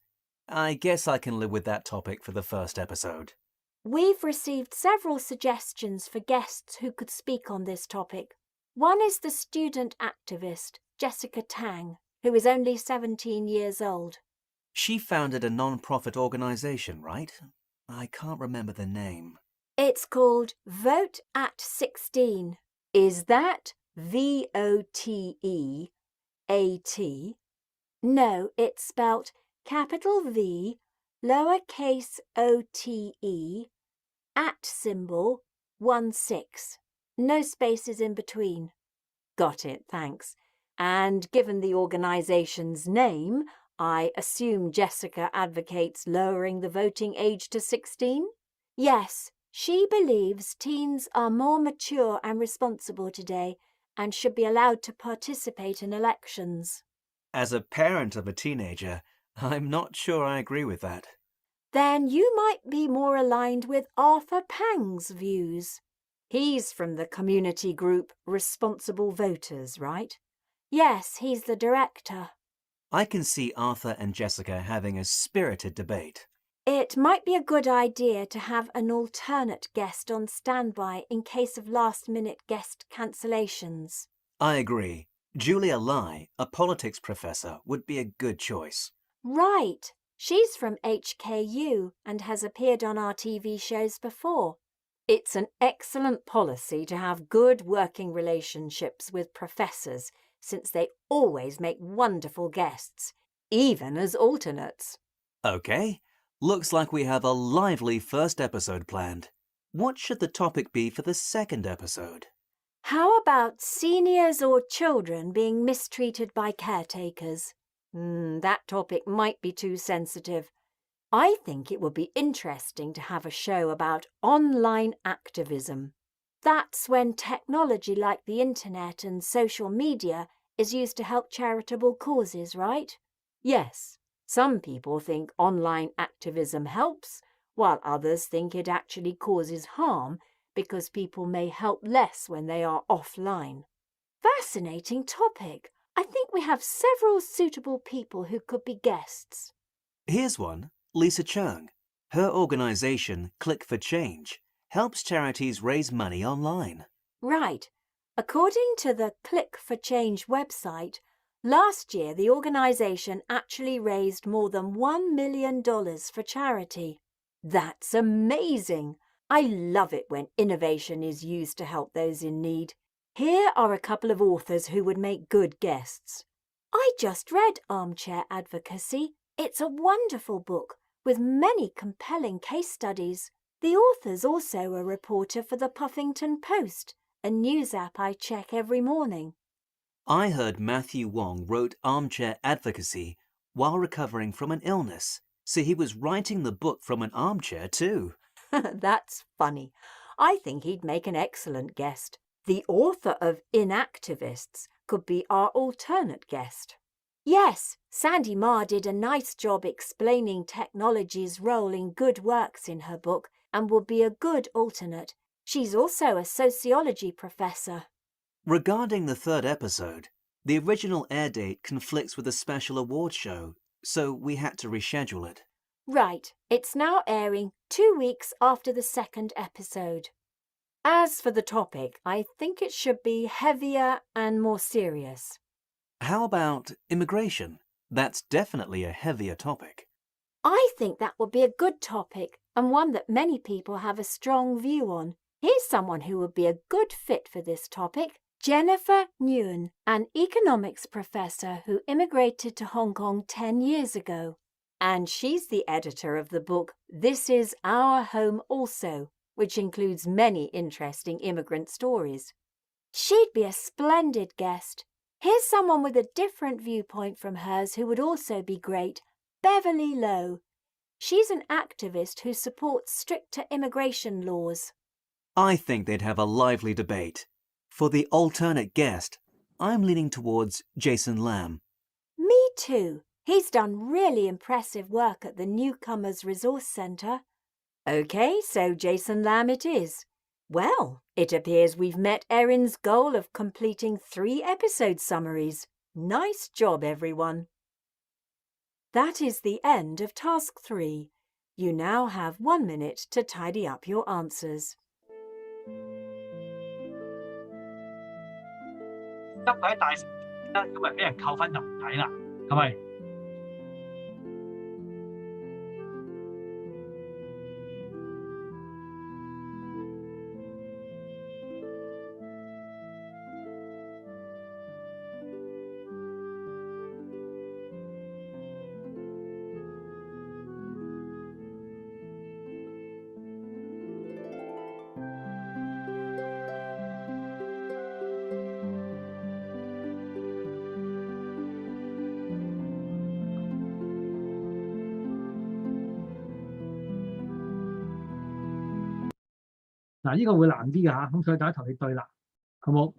I guess I can live with that topic for the first episode. We've received several suggestions for guests who could speak on this topic. One is the student activist, Jessica Tang. who is only 17 years old. She founded a non-profit organisation, right? I can't remember the name. It's called Vote at 16. Is that VOTEAT? No, it's spelt capital V, lowercase OTE, @16. No spaces in between. Got it, thanks. And given the organisation's name, I assume Jessica advocates lowering the voting age to 16? Yes, she believes teens are more mature and responsible today and should be allowed to participate in elections. As a parent of a teenager, I'm not sure I agree with that. Then you might be more aligned with Arthur Pang's views. He's from the community group Responsible Voters, right? Yes, he's the director. I can see Arthur and Jessica having a spirited debate. It might be a good idea to have an alternate guest on standby in case of last-minute guest cancellations. I agree. Julia Lai, a politics professor, would be a good choice. Right. She's from HKU and has appeared on our TV shows before. It's an excellent policy to have good working relationships with professors, since they always make wonderful guests, even as alternates. Okay, looks like we have a lively first episode planned. What should the topic be for the second episode? How about seniors or children being mistreated by caretakers? That topic might be too sensitive. I think it would be interesting to have a show about online activism. That's when technology like the internet and social media is used to help charitable causes, right? Yes, some people think online activism helps, while others think it actually causes harm because people may help less when they are offline. Fascinating topic. I think we have several suitable people who could be guests. Here's one, Lisa Chung. Her organisation, Click for Change, helps charities raise money online. Right. According to the Click for Change website, last year the organisation actually raised more than $1 million for charity. That's amazing. I love it when innovation is used to help those in need. Here are a couple of authors who would make good guests. I just read Armchair Advocacy. It's a wonderful book with many compelling case studies. The author's also a reporter for the Puffington Post, a news app I check every morning. I heard Matthew Wong wrote Armchair Advocacy while recovering from an illness, so he was writing the book from an armchair too. That's funny. I think he'd make an excellent guest. The author of Inactivists could be our alternate guest. Yes, Sandy Ma did a nice job explaining technology's role in good works in her book and would be a good alternate. She's also a sociology professor. Regarding the third episode, the original air date conflicts with a special award show, so we had to reschedule it. Right, it's now airing 2 weeks after the second episode. As for the topic, I think it should be heavier and more serious. How about immigration? That's definitely a heavier topic. I think that would be a good topic and one that many people have a strong view on. Here's someone who would be a good fit for this topic. Jennifer Nguyen, an economics professor who immigrated to Hong Kong 10 years ago. And she's the editor of the book This Is Our Home Also, which includes many interesting immigrant stories. She'd be a splendid guest. Here's someone with a different viewpoint from hers who would also be great, Beverly Lowe. She's an activist who supports stricter immigration laws. I think they'd have a lively debate. For the alternate guest, I'm leaning towards Jason Lam. Me too. He's done really impressive work at the Newcomers Resource Centre. OK, so Jason Lam it is. Well, it appears we've met Erin's goal of completing 3 episode summaries. Nice job, everyone. That is the end of Task 3. You now have 1 minute to tidy up your answers. 執喺大咁咪俾人扣分就唔抵啦，係咪？嗱，呢個會難啲嘅嚇，咁所以大家同你對啦，好冇？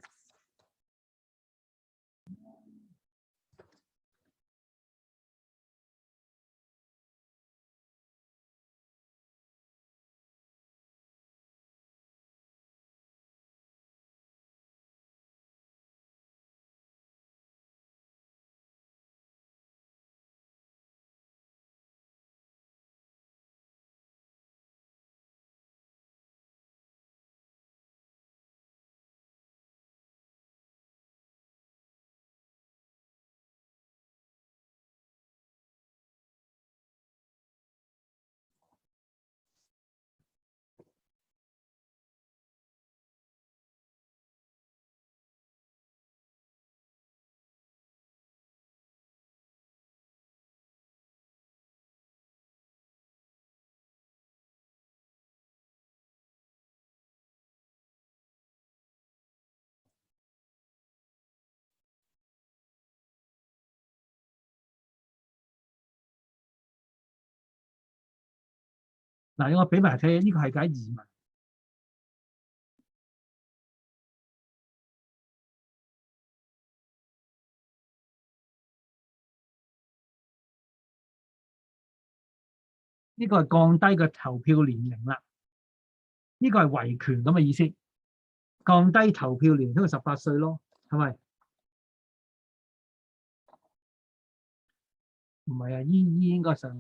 嗱，我俾埋睇，呢個係解移民。呢個係降低個投票年齡啦，呢個係維權咁嘅意思，降低投票年齡到18歲咯，係咪？唔係啊，依應該上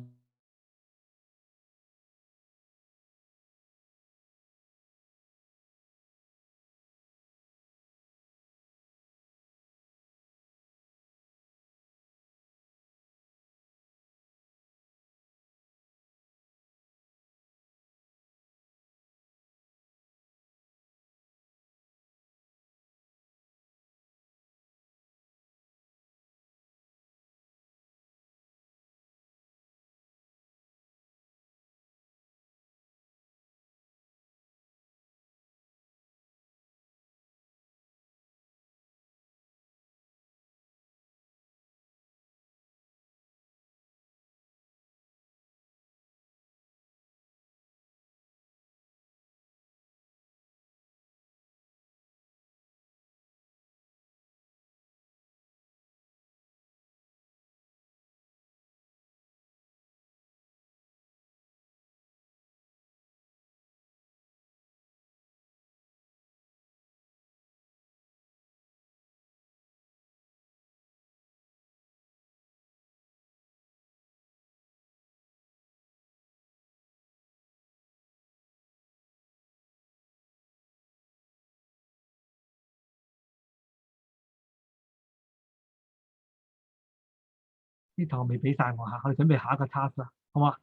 啲堂未俾晒我嚇，我哋準備下一個 task 啦，好嘛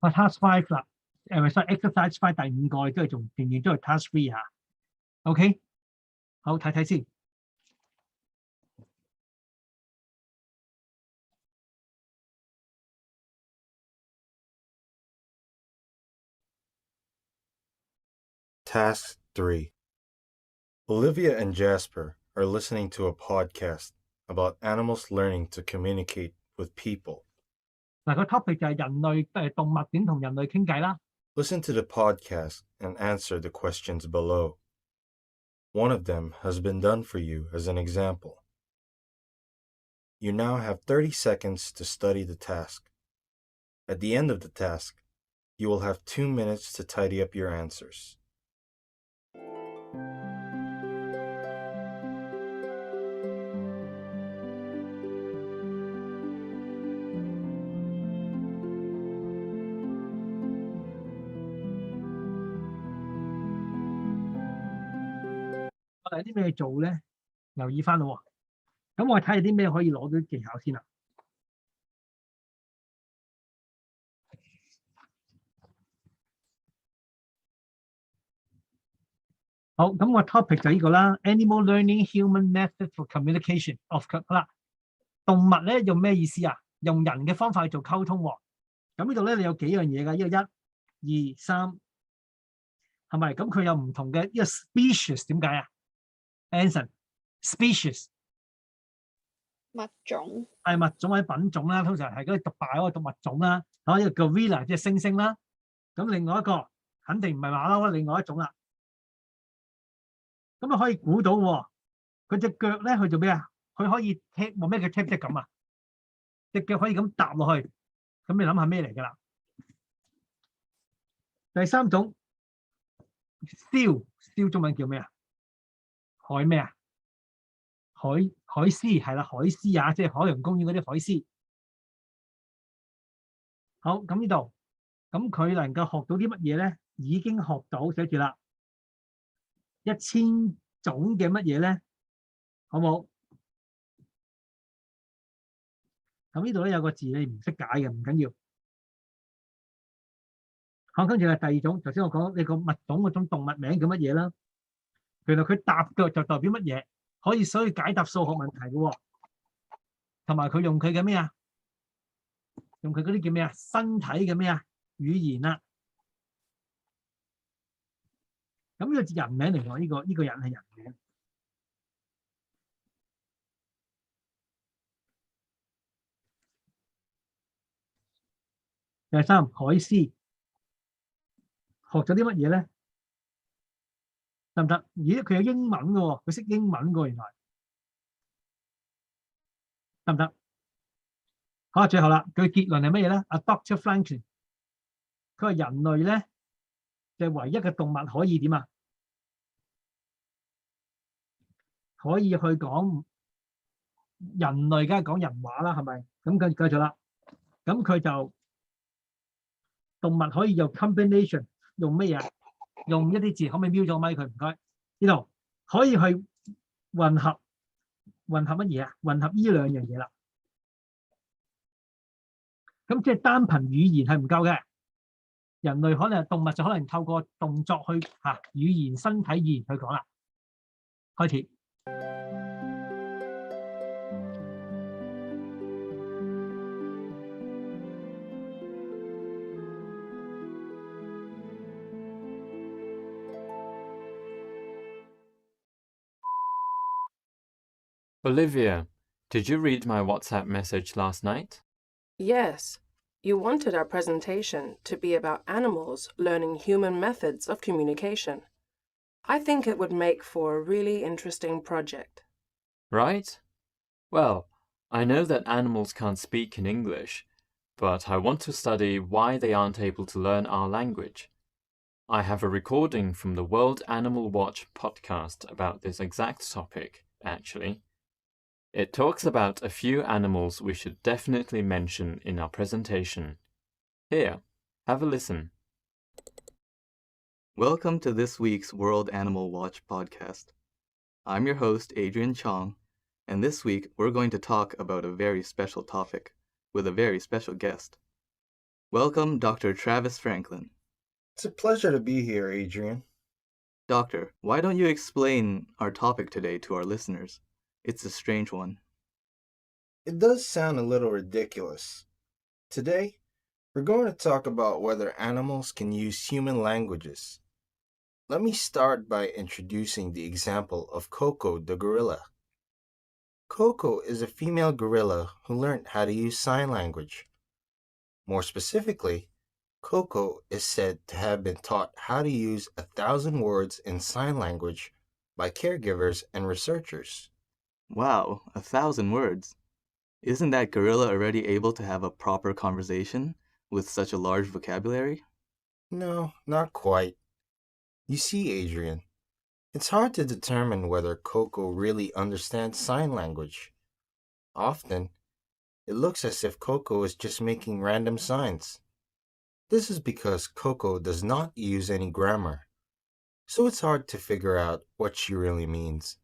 ？task 5啦，咪所以 exercise 5第5個，即係仲仍然都係 task 3嚇。OK，好睇睇先。Task 3. Olivia and Jasper are listening to a podcast about animals learning to communicate with people. 嗱，個 topic 就係人類動物點同人類傾偈啦。Listen to the podcast and answer the questions below. One of them has been done for you as an example. You now have 30 seconds to study the task. At the end of the task, you will have 2 minutes to tidy up your answers. 我哋有啲咩做咧？留意翻咯喎。咁我睇下啲咩可以攞到技巧先啦。好，咁我 topic 就呢個啦。Animal learning human method for communication of 好啦。動物咧用咩意思啊？用人嘅方法去做溝通喎。咁呢度咧你有幾樣嘢㗎？呢個1、2、3係咪？咁佢有唔同嘅呢個 species 點解啊 ？Anson species 物種，係物種或者品種啦，通常係嗰啲獨霸嗰個動物種啦。嚇，呢個 gorilla 即係猩猩啦。咁另外一個肯定唔係馬騮啦，另外一種啦。咁啊可以估到喎，佢隻腳咧去做咩啊？佢可以 tap 喎，咩叫 tap 即係咁啊？隻腳可以咁踏落去，咁你諗下咩嚟㗎啦？第3種，seal 中文叫咩啊？海咩啊？海獅係啦，海獅啊，即係海洋公園嗰啲海獅。好，咁呢度，咁佢能夠學到啲乜嘢咧？已經學到，寫住啦，1000種嘅乜嘢咧？好冇？咁呢度咧有個字你唔識解嘅，唔緊要。好，跟住係第2種，頭先我講你個物種嗰種動物名叫乜嘢啦？原來佢踏腳就代表乜嘢？所以解答數學問題嘅喎，同埋佢用佢嘅咩啊？用佢嗰啲叫咩啊？身體嘅咩啊？語言啊。咁呢個人名嚟講，呢個人係人名。第3，海獅學咗啲乜嘢咧？得唔得？咦，佢有英文嘅喎，佢識英文嘅喎，原來得唔得？好，最後啦，佢結論係乜嘢咧？阿 Dr. Franklin 佢話人類咧就係唯一嘅動物可以點啊？可以去講人類，梗係講人話啦，係咪？咁繼續啦。咁佢就動物可以用 combination， 用乜嘢？用一啲字，可唔可以瞄咗咪佢？唔該。呢度可以去混合乜嘢啊？混合呢2樣嘢啦。咁即係單憑語言係唔夠嘅。人類可能動物就可能透過動作去語言、身體語言去講啦。開始。Olivia, did you read my WhatsApp message last night? Yes. You wanted our presentation to be about animals learning human methods of communication. I think it would make for a really interesting project. Right? Well, I know that animals can't speak in English, but I want to study why they aren't able to learn our language. I have a recording from the World Animal Watch podcast about this exact topic, actually. It talks about a few animals we should definitely mention in our presentation. Here, have a listen. Welcome to this week's World Animal Watch podcast. I'm your host, Adrian Chong, and this week we're going to talk about a very special topic with a very special guest. Welcome, Dr. Travis Franklin. It's a pleasure to be here, Adrian. Doctor, why don't you explain our topic today to our listeners? It's a strange one. It does sound a little ridiculous. Today, we're going to talk about whether animals can use human languages. Let me start by introducing the example of Coco the gorilla. Coco is a female gorilla who learned how to use sign language. More specifically, Coco is said to have been taught how to use 1,000 words in sign language by caregivers and researchers. Wow, 1,000 words. Isn't that gorilla already able to have a proper conversation with such a large vocabulary? No, not quite. You see, Adrian, it's hard to determine whether Coco really understands sign language. Often, it looks as if Coco is just making random signs. This is because Coco does not use any grammar. so it's hard to figure out what she really means.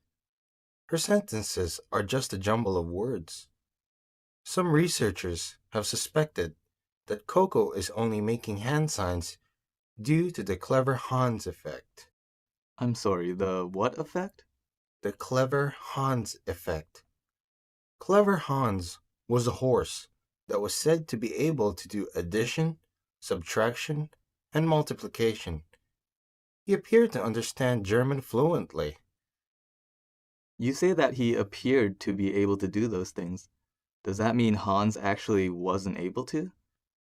Her sentences are just a jumble of words. Some researchers have suspected that Coco is only making hand signs due to the clever Hans effect. I'm sorry, the what effect? The clever Hans effect. Clever Hans was a horse that was said to be able to do addition, subtraction, and multiplication. He appeared to understand German fluently. You say that he appeared to be able to do those things. Does that mean Hans actually wasn't able to?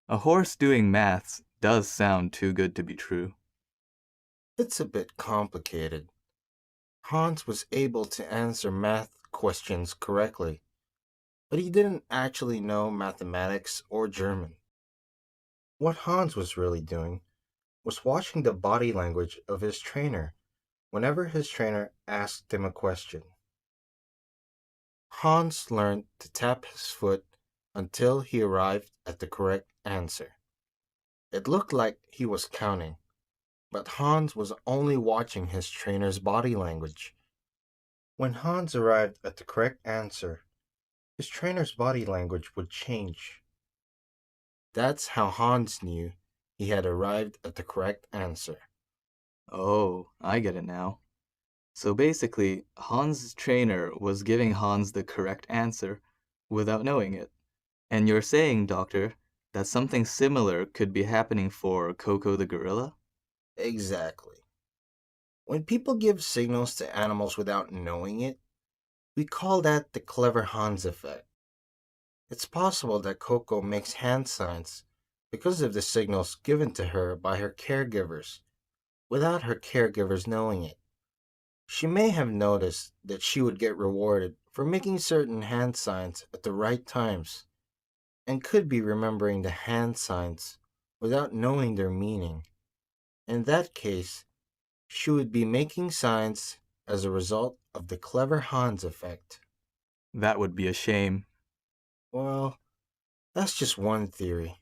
A horse doing maths does sound too good to be true. It's a bit complicated. Hans was able to answer math questions correctly, but he didn't actually know mathematics or German. What Hans was really doing was watching the body language of his trainer whenever his trainer asked him a question. Hans learned to tap his foot until he arrived at the correct answer. It looked like he was counting, but Hans was only watching his trainer's body language. When Hans arrived at the correct answer, his trainer's body language would change. That's how Hans knew he had arrived at the correct answer. Oh, I get it now. So basically, Hans' trainer was giving Hans the correct answer without knowing it. And you're saying, Doctor, that something similar could be happening for Coco the gorilla? Exactly. When people give signals to animals without knowing it, we call that the clever Hans effect. It's possible that Coco makes hand signs because of the signals given to her by her caregivers, without her caregivers knowing it. She may have noticed that she would get rewarded for making certain hand signs at the right times, and could be remembering the hand signs without knowing their meaning. In that case, she would be making signs as a result of the clever Hans effect. That would be a shame. Well, that's just one theory.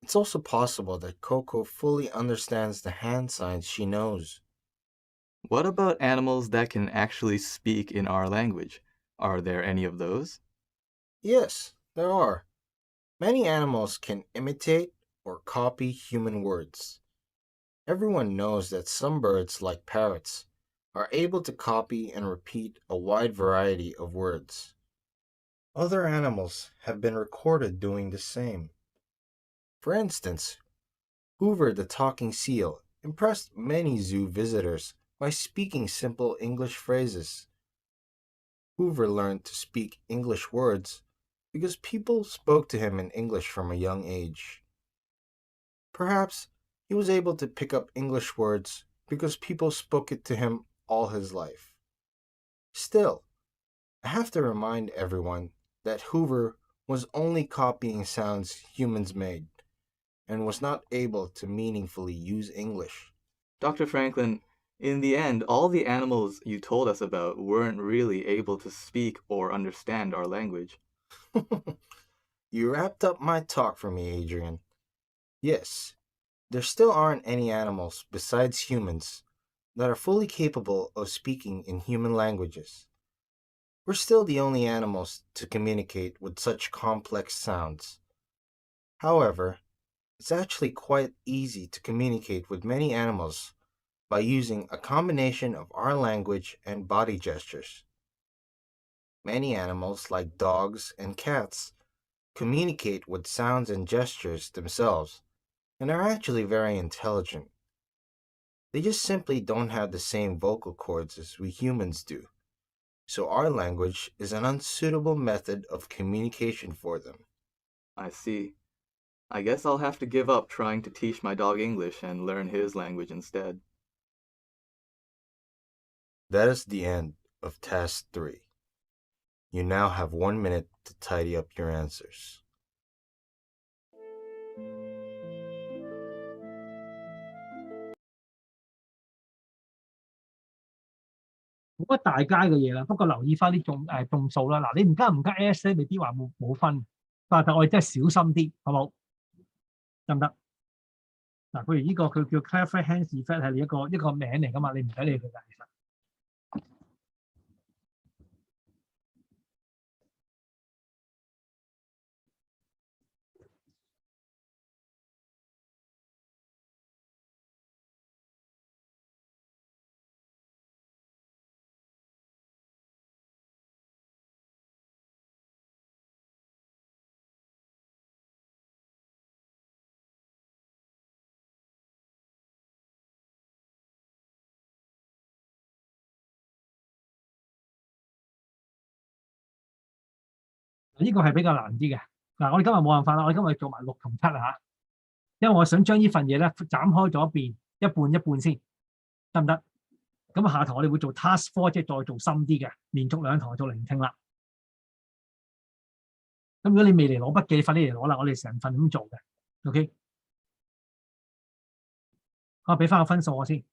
It's also possible that Coco fully understands the hand signs she knows. What about animals that can actually speak in our language? Are there any of those? Yes, there are. Many animals can imitate or copy human words. Everyone knows that some birds, like parrots, are able to copy and repeat a wide variety of words. Other animals have been recorded doing the same. For instance, Hoover the talking seal impressed many zoo visitors by speaking simple English phrases. Hoover learned to speak English words because people spoke to him in English from a young age. Perhaps he was able to pick up English words because people spoke it to him all his life. Still, I have to remind everyone that Hoover was only copying sounds humans made and was not able to meaningfully use English. Dr. Franklin, in the end, all the animals you told us about weren't really able to speak or understand our language. You wrapped up my talk for me, Adrian. Yes, there still aren't any animals besides humans that are fully capable of speaking in human languages. We're still the only animals to communicate with such complex sounds. However, it's actually quite easy to communicate with many animals by using a combination of our language and body gestures. Many animals, like dogs and cats, communicate with sounds and gestures themselves and are actually very intelligent. They just simply don't have the same vocal cords as we humans do, so our language is an unsuitable method of communication for them. I see. I guess I'll have to give up trying to teach my dog English and learn his language instead. That is the end of Task 3. You now have 1 minute to tidy up your answers. 冇乜大街嘅嘢啦，不過留意翻啲眾數啦。嗱，你唔加 S 咧，未必話冇分，但係我哋真係小心啲，好冇？得唔得？嗱，譬如呢個佢叫 Clever Hands Effect 係一個名嚟噶嘛，你唔使理佢㗎，其實。呢個係比較難啲嘅。嗱，我哋今日冇辦法啦，我哋今日做埋6同7啦嚇，因為我想將呢份嘢咧斬開咗一半一半先，得唔得？咁下堂我哋會做 task 4，即係再做深啲嘅，連續2堂做聆聽啦。咁如果你未嚟攞筆記，快啲嚟攞啦，我哋成份咁做嘅。OK， 我俾翻個分數我先。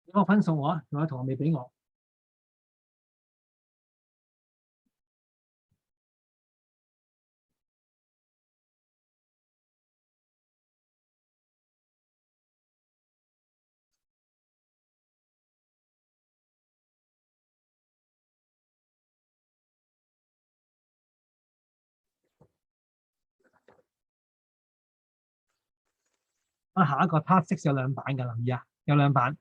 俾個分數我啊，仲有同學未俾我。下一個 task 6有2版嘅，留意啊，有2版。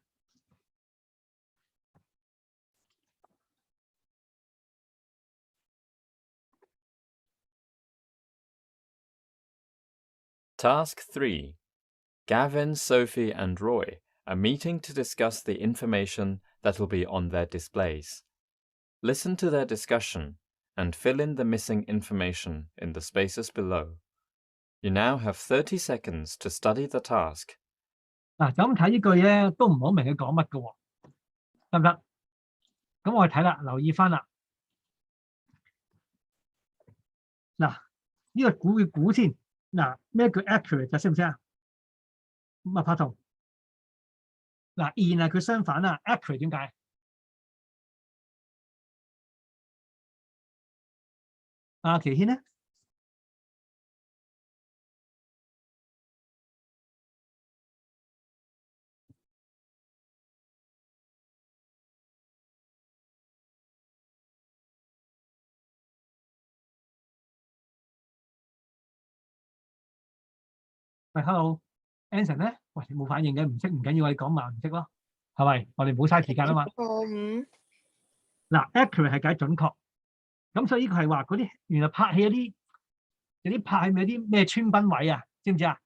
Task 3. Gavin, Sophie, and Roy are meeting to discuss the information that will be on their displays. Listen to their discussion and fill in the missing information in the spaces below. You now have 30 seconds to study the task. 嗱，就咁睇呢句咧，都唔好明佢講乜嘅喎，得唔得？咁我哋睇啦，留意翻啦。嗱，呢個估嘅估先。嗱，咩叫 accurate 就識唔識啊？咁啊，柏圖。嗱 ，in 係佢相反啦 ，accurate 點解？阿琪軒咧？喂 ，hello，Anson 咧？喂，冇反應嘅，唔識唔緊要，我哋講埋唔識咯，係咪？我哋唔好嘥時間啊嘛。嗱 ，accurate 係解準確，咁所以呢個係話嗰啲原來拍戲有啲拍戲咪有啲咩穿崩位啊？知唔知啊？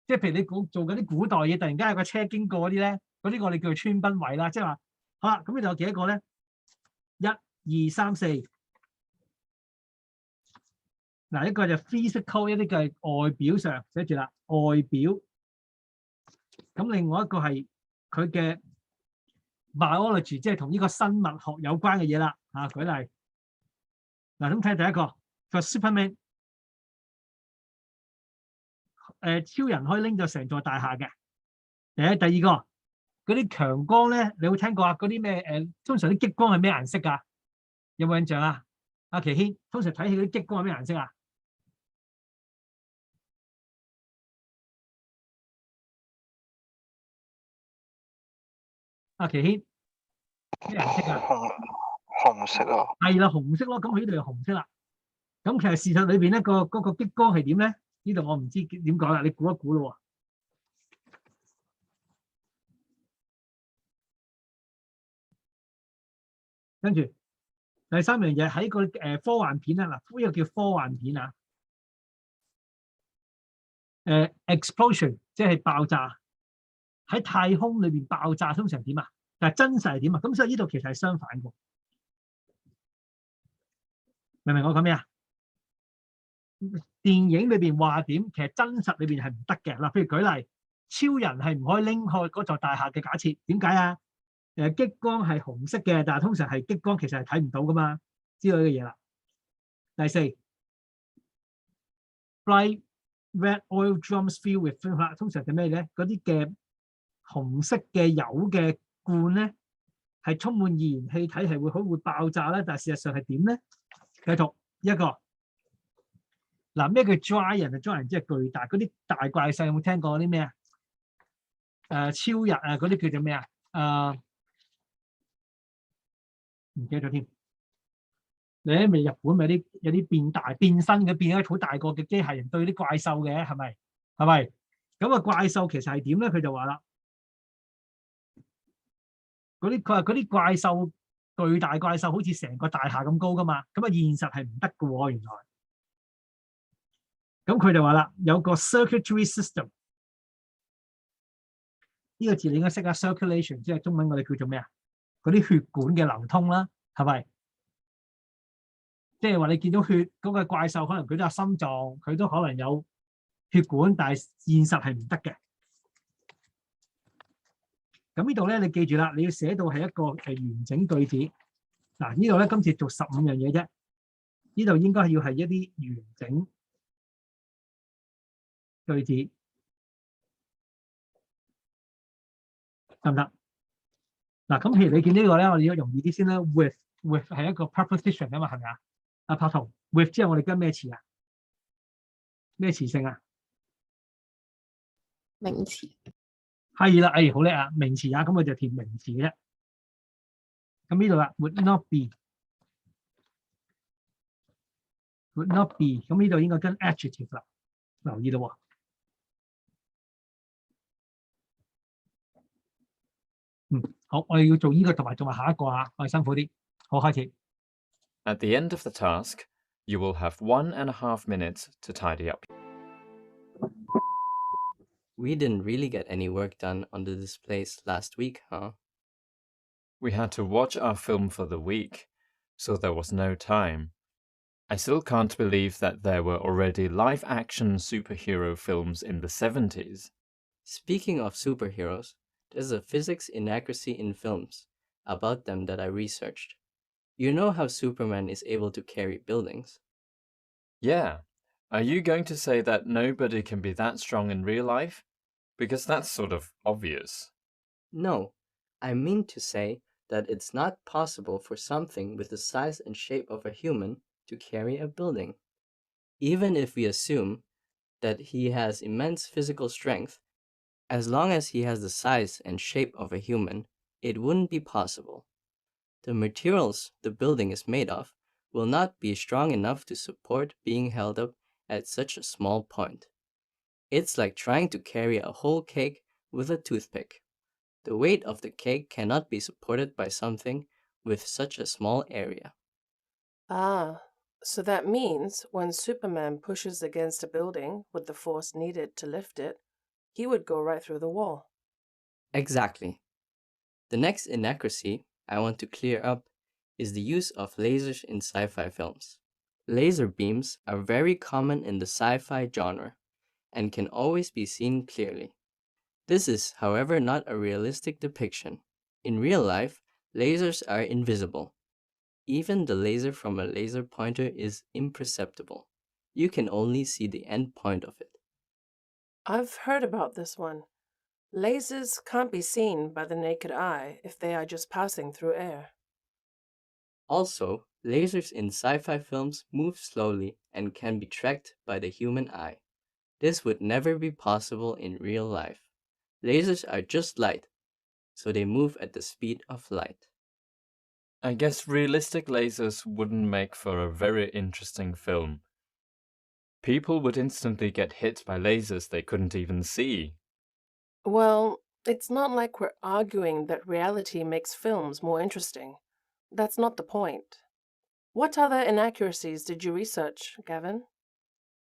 即係譬如你做嗰啲古代嘢，突然間有個車經過嗰啲咧，嗰啲我哋叫做穿崩位啦。即係話好啦，咁你就有幾多個咧？1、2、3、4。嗱，一個就 physical， 一啲嘅係外表上寫住啦，外表。咁另外一個係佢嘅 biology， 即係同呢個生物學有關嘅嘢啦。舉例，嗱，咁睇第一個，佢話 Superman， 超人可以拎咗成座大廈嘅。第二個，嗰啲強光咧，你有冇聽過啊？嗰啲咩通常啲激光係咩顏色㗎？有冇印象啊？阿琪軒，通常睇戲嗰啲激光係咩顏色啊？阿琪軒，咩顏色啊？紅色啊。係啦，紅色咯。咁佢呢度係紅色啦。咁其實事實裏邊咧，嗰個激光係點咧？呢度我唔知點講啦，你估一估咯喎。跟住第三樣嘢喺個科幻片啊，嗱呢個叫科幻片啊。explosion 即係爆炸，喺太空裏邊爆炸通常點啊？但係真實係點啊？咁所以呢度其實係相反嘅，明唔明我講咩啊？電影裏邊話點，其實真實裏邊係唔得嘅。嗱，譬如舉例，超人係唔可以拎開嗰座大廈嘅假設，點解啊？激光係紅色嘅，但係通常係激光其實係睇唔到噶嘛，之類嘅嘢啦。第四 ，bright red oil drums filled with fuel，通常係咩咧？嗰啲嘅紅色嘅油嘅罐咧，係充滿易燃氣體，係會爆炸啦。但係事實上係點咧？繼續一個嗱，咩叫 giant 啊？giant 即係巨大，嗰啲大怪獸有冇聽過啲咩啊？超人啊，嗰啲叫做咩啊？唔記得咗添。你喺咪日本咪有啲變身嘅，變咗好大個嘅機械人對啲怪獸嘅，係咪？係咪？咁啊怪獸其實係點咧？佢就話啦，佢話嗰啲怪獸巨大怪獸好似成個大廈咁高噶嘛，咁啊現實係唔得嘅喎，原來。咁佢就話啦，有個 circulatory system 呢個字你應該識啊 ，circulation 即係中文我哋叫做咩啊？嗰啲血管嘅流通啦，係咪？即係話你見到血嗰個怪獸，可能佢都有心臟，佢都可能有血管，但係現實係唔得嘅。咁呢度咧，你記住啦，你要寫到係一個完整句子。嗱，呢度咧今次做15樣嘢啫，呢度應該要係一啲完整句子，得唔得？嗱，咁譬如你見呢個咧，我哋要容易啲先啦。with 係一個 preposition 啊嘛，係咪啊？阿柏圖 with 之後我哋跟咩詞啊？咩詞性啊？名詞。係啦，好叻啊！名詞啊，咁我就填名詞嘅啫。咁呢度啦 ，would not be，would not be，咁呢度應該跟 adjective 啦，留意到喎。好，我哋要做呢個同埋做埋下一個啊，我哋辛苦啲。好，開始。At the end of the task, you will have 1.5 minutes to tidy up. We didn't really get any work done on the displays last week, huh? We had to watch our film for the week, so there was no time. I still can't believe that there were already live-action superhero films in the 70s. Speaking of superheroes, there's a physics inaccuracy in films about them that I researched. You know how Superman is able to carry buildings? Yeah. Are you going to say that nobody can be that strong in real life? Because that's sort of obvious. No, I mean to say that it's not possible for something with the size and shape of a human to carry a building. Even if we assume that he has immense physical strength, as long as he has the size and shape of a human, it wouldn't be possible. The materials the building is made of will not be strong enough to support being held up at such a small point. It's like trying to carry a whole cake with a toothpick. The weight of the cake cannot be supported by something with such a small area. Ah, so that means when Superman pushes against a building with the force needed to lift it, he would go right through the wall. Exactly. The next inaccuracy I want to clear up is the use of lasers in sci-fi films. Laser beams are very common in the sci-fi genre and can always be seen clearly. This is, however, not a realistic depiction. In real life, lasers are invisible. Even the laser from a laser pointer is imperceptible. You can only see the end point of it. I've heard about this one. Lasers can't be seen by the naked eye if they are just passing through air. Also, lasers in sci-fi films move slowly and can be tracked by the human eye. This would never be possible in real life. Lasers are just light, so they move at the speed of light. I guess realistic lasers wouldn't make for a very interesting film. People would instantly get hit by lasers they couldn't even see. Well, it's not like we're arguing that reality makes films more interesting. That's not the point. What other inaccuracies did you research, Gavin?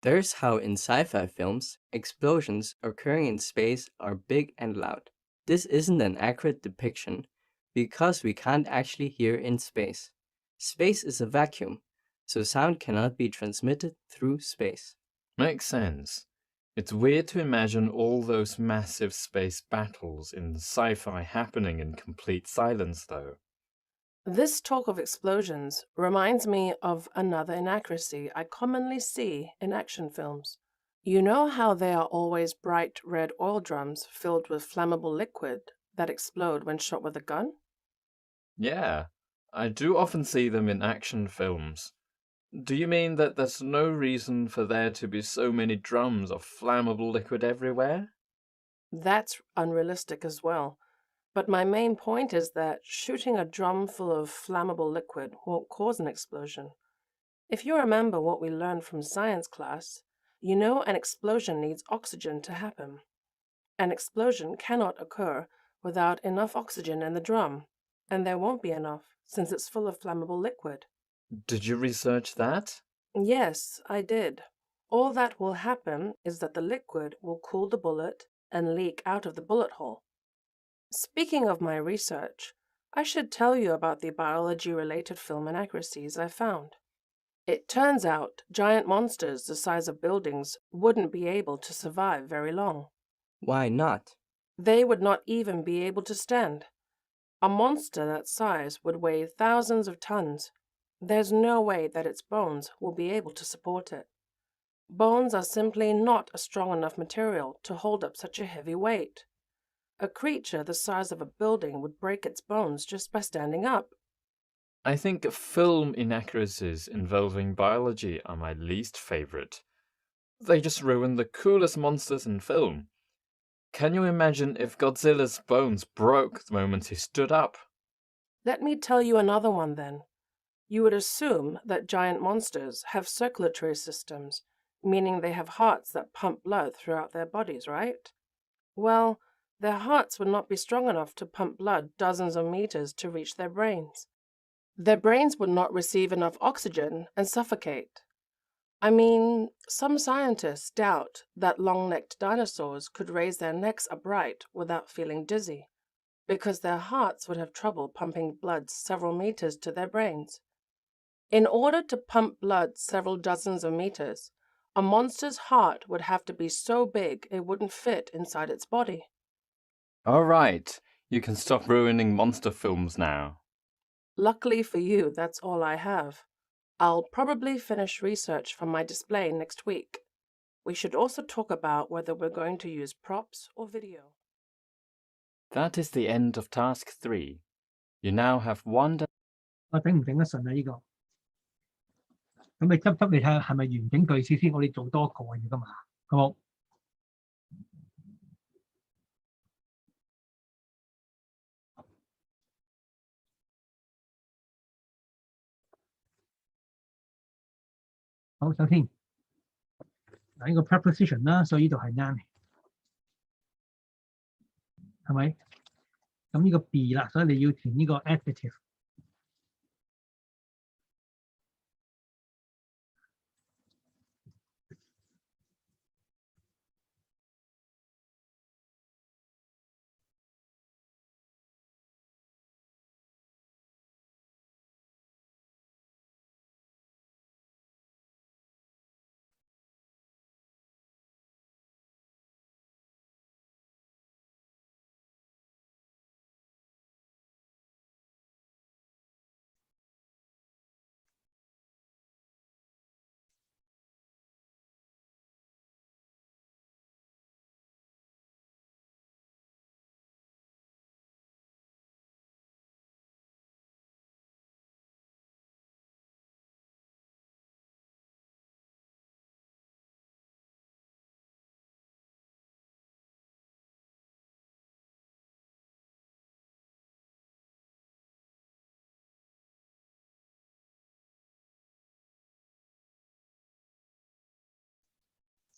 There's how in sci-fi films, explosions occurring in space are big and loud. This isn't an accurate depiction because we can't actually hear in space. Space is a vacuum, so sound cannot be transmitted through space. Makes sense. It's weird to imagine all those massive space battles in sci-fi happening in complete silence, though. This talk of explosions reminds me of another inaccuracy I commonly see in action films. You know how there are always bright red oil drums filled with flammable liquid that explode when shot with a gun? Yeah, I do often see them in action films. Do you mean that there's no reason for there to be so many drums of flammable liquid everywhere? That's unrealistic as well. But my main point is that shooting a drum full of flammable liquid won't cause an explosion. If you remember what we learned from science class, you know an explosion needs oxygen to happen. An explosion cannot occur without enough oxygen in the drum, and there won't be enough since it's full of flammable liquid. Did you research that? Yes, I did. All that will happen is that the liquid will cool the bullet and leak out of the bullet hole. Speaking of my research, I should tell you about the biology-related film inaccuracies I found. It turns out giant monsters the size of buildings wouldn't be able to survive very long. Why not? They would not even be able to stand. A monster that size would weigh thousands of tons. There's no way that its bones will be able to support it. Bones are simply not a strong enough material to hold up such a heavy weight. A creature the size of a building would break its bones just by standing up. I think film inaccuracies involving biology are my least favorite. They just ruin the coolest monsters in film. Can you imagine if Godzilla's bones broke the moment he stood up? Let me tell you another one then. You would assume that giant monsters have circulatory systems, meaning they have hearts that pump blood throughout their bodies, right? Well, their hearts would not be strong enough to pump blood dozens of meters to reach their brains. Their brains would not receive enough oxygen and suffocate. I mean, some scientists doubt that long-necked dinosaurs could raise their necks upright without feeling dizzy, because their hearts would have trouble pumping blood several meters to their brains. In order to pump blood several dozens of meters, a monster's heart would have to be so big it wouldn't fit inside its body. All right, you can stop ruining monster films now. Luckily for you, that's all I have. I'll probably finish research for my display next week. We should also talk about whether we're going to use props or video. That is the end of task 3. You now have one. 我頂唔頂得順啊？呢個咁你執你睇下係咪完整句子先？我哋做多個嘢噶嘛，好冇？好，首先嗱呢個 preposition 啦，所以呢度係啱嘅，係咪？咁呢個 be 啦，所以你要填呢個 adjective。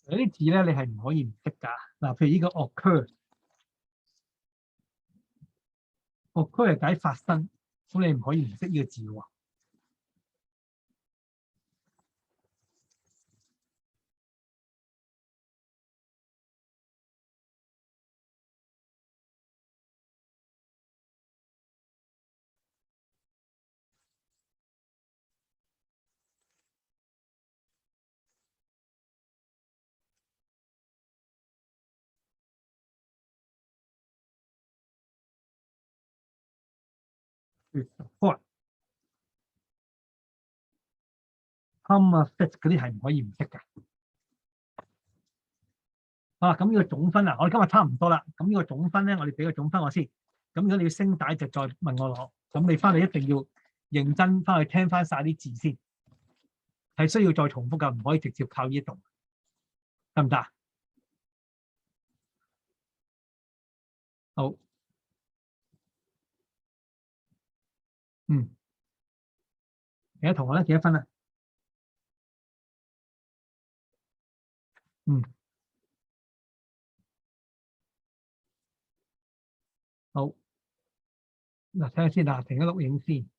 有啲字咧，你係唔可以唔識㗎。嗱，譬如呢個 occur 係解發生，咁你唔可以唔識呢個字喎。Four come a fit 嗰啲係唔可以唔識嘅。好啦，咁呢個總分啊，我哋今日差唔多啦。咁呢個總分咧，我哋俾個總分我先。咁如果你要升帶就再問我攞。咁你翻嚟一定要認真翻去聽翻晒啲字先，係需要再重複㗎，唔可以直接靠呢度，得唔得啊？好，其他同學咧幾多分啊？好，嗱睇下先啦，停咗錄影先。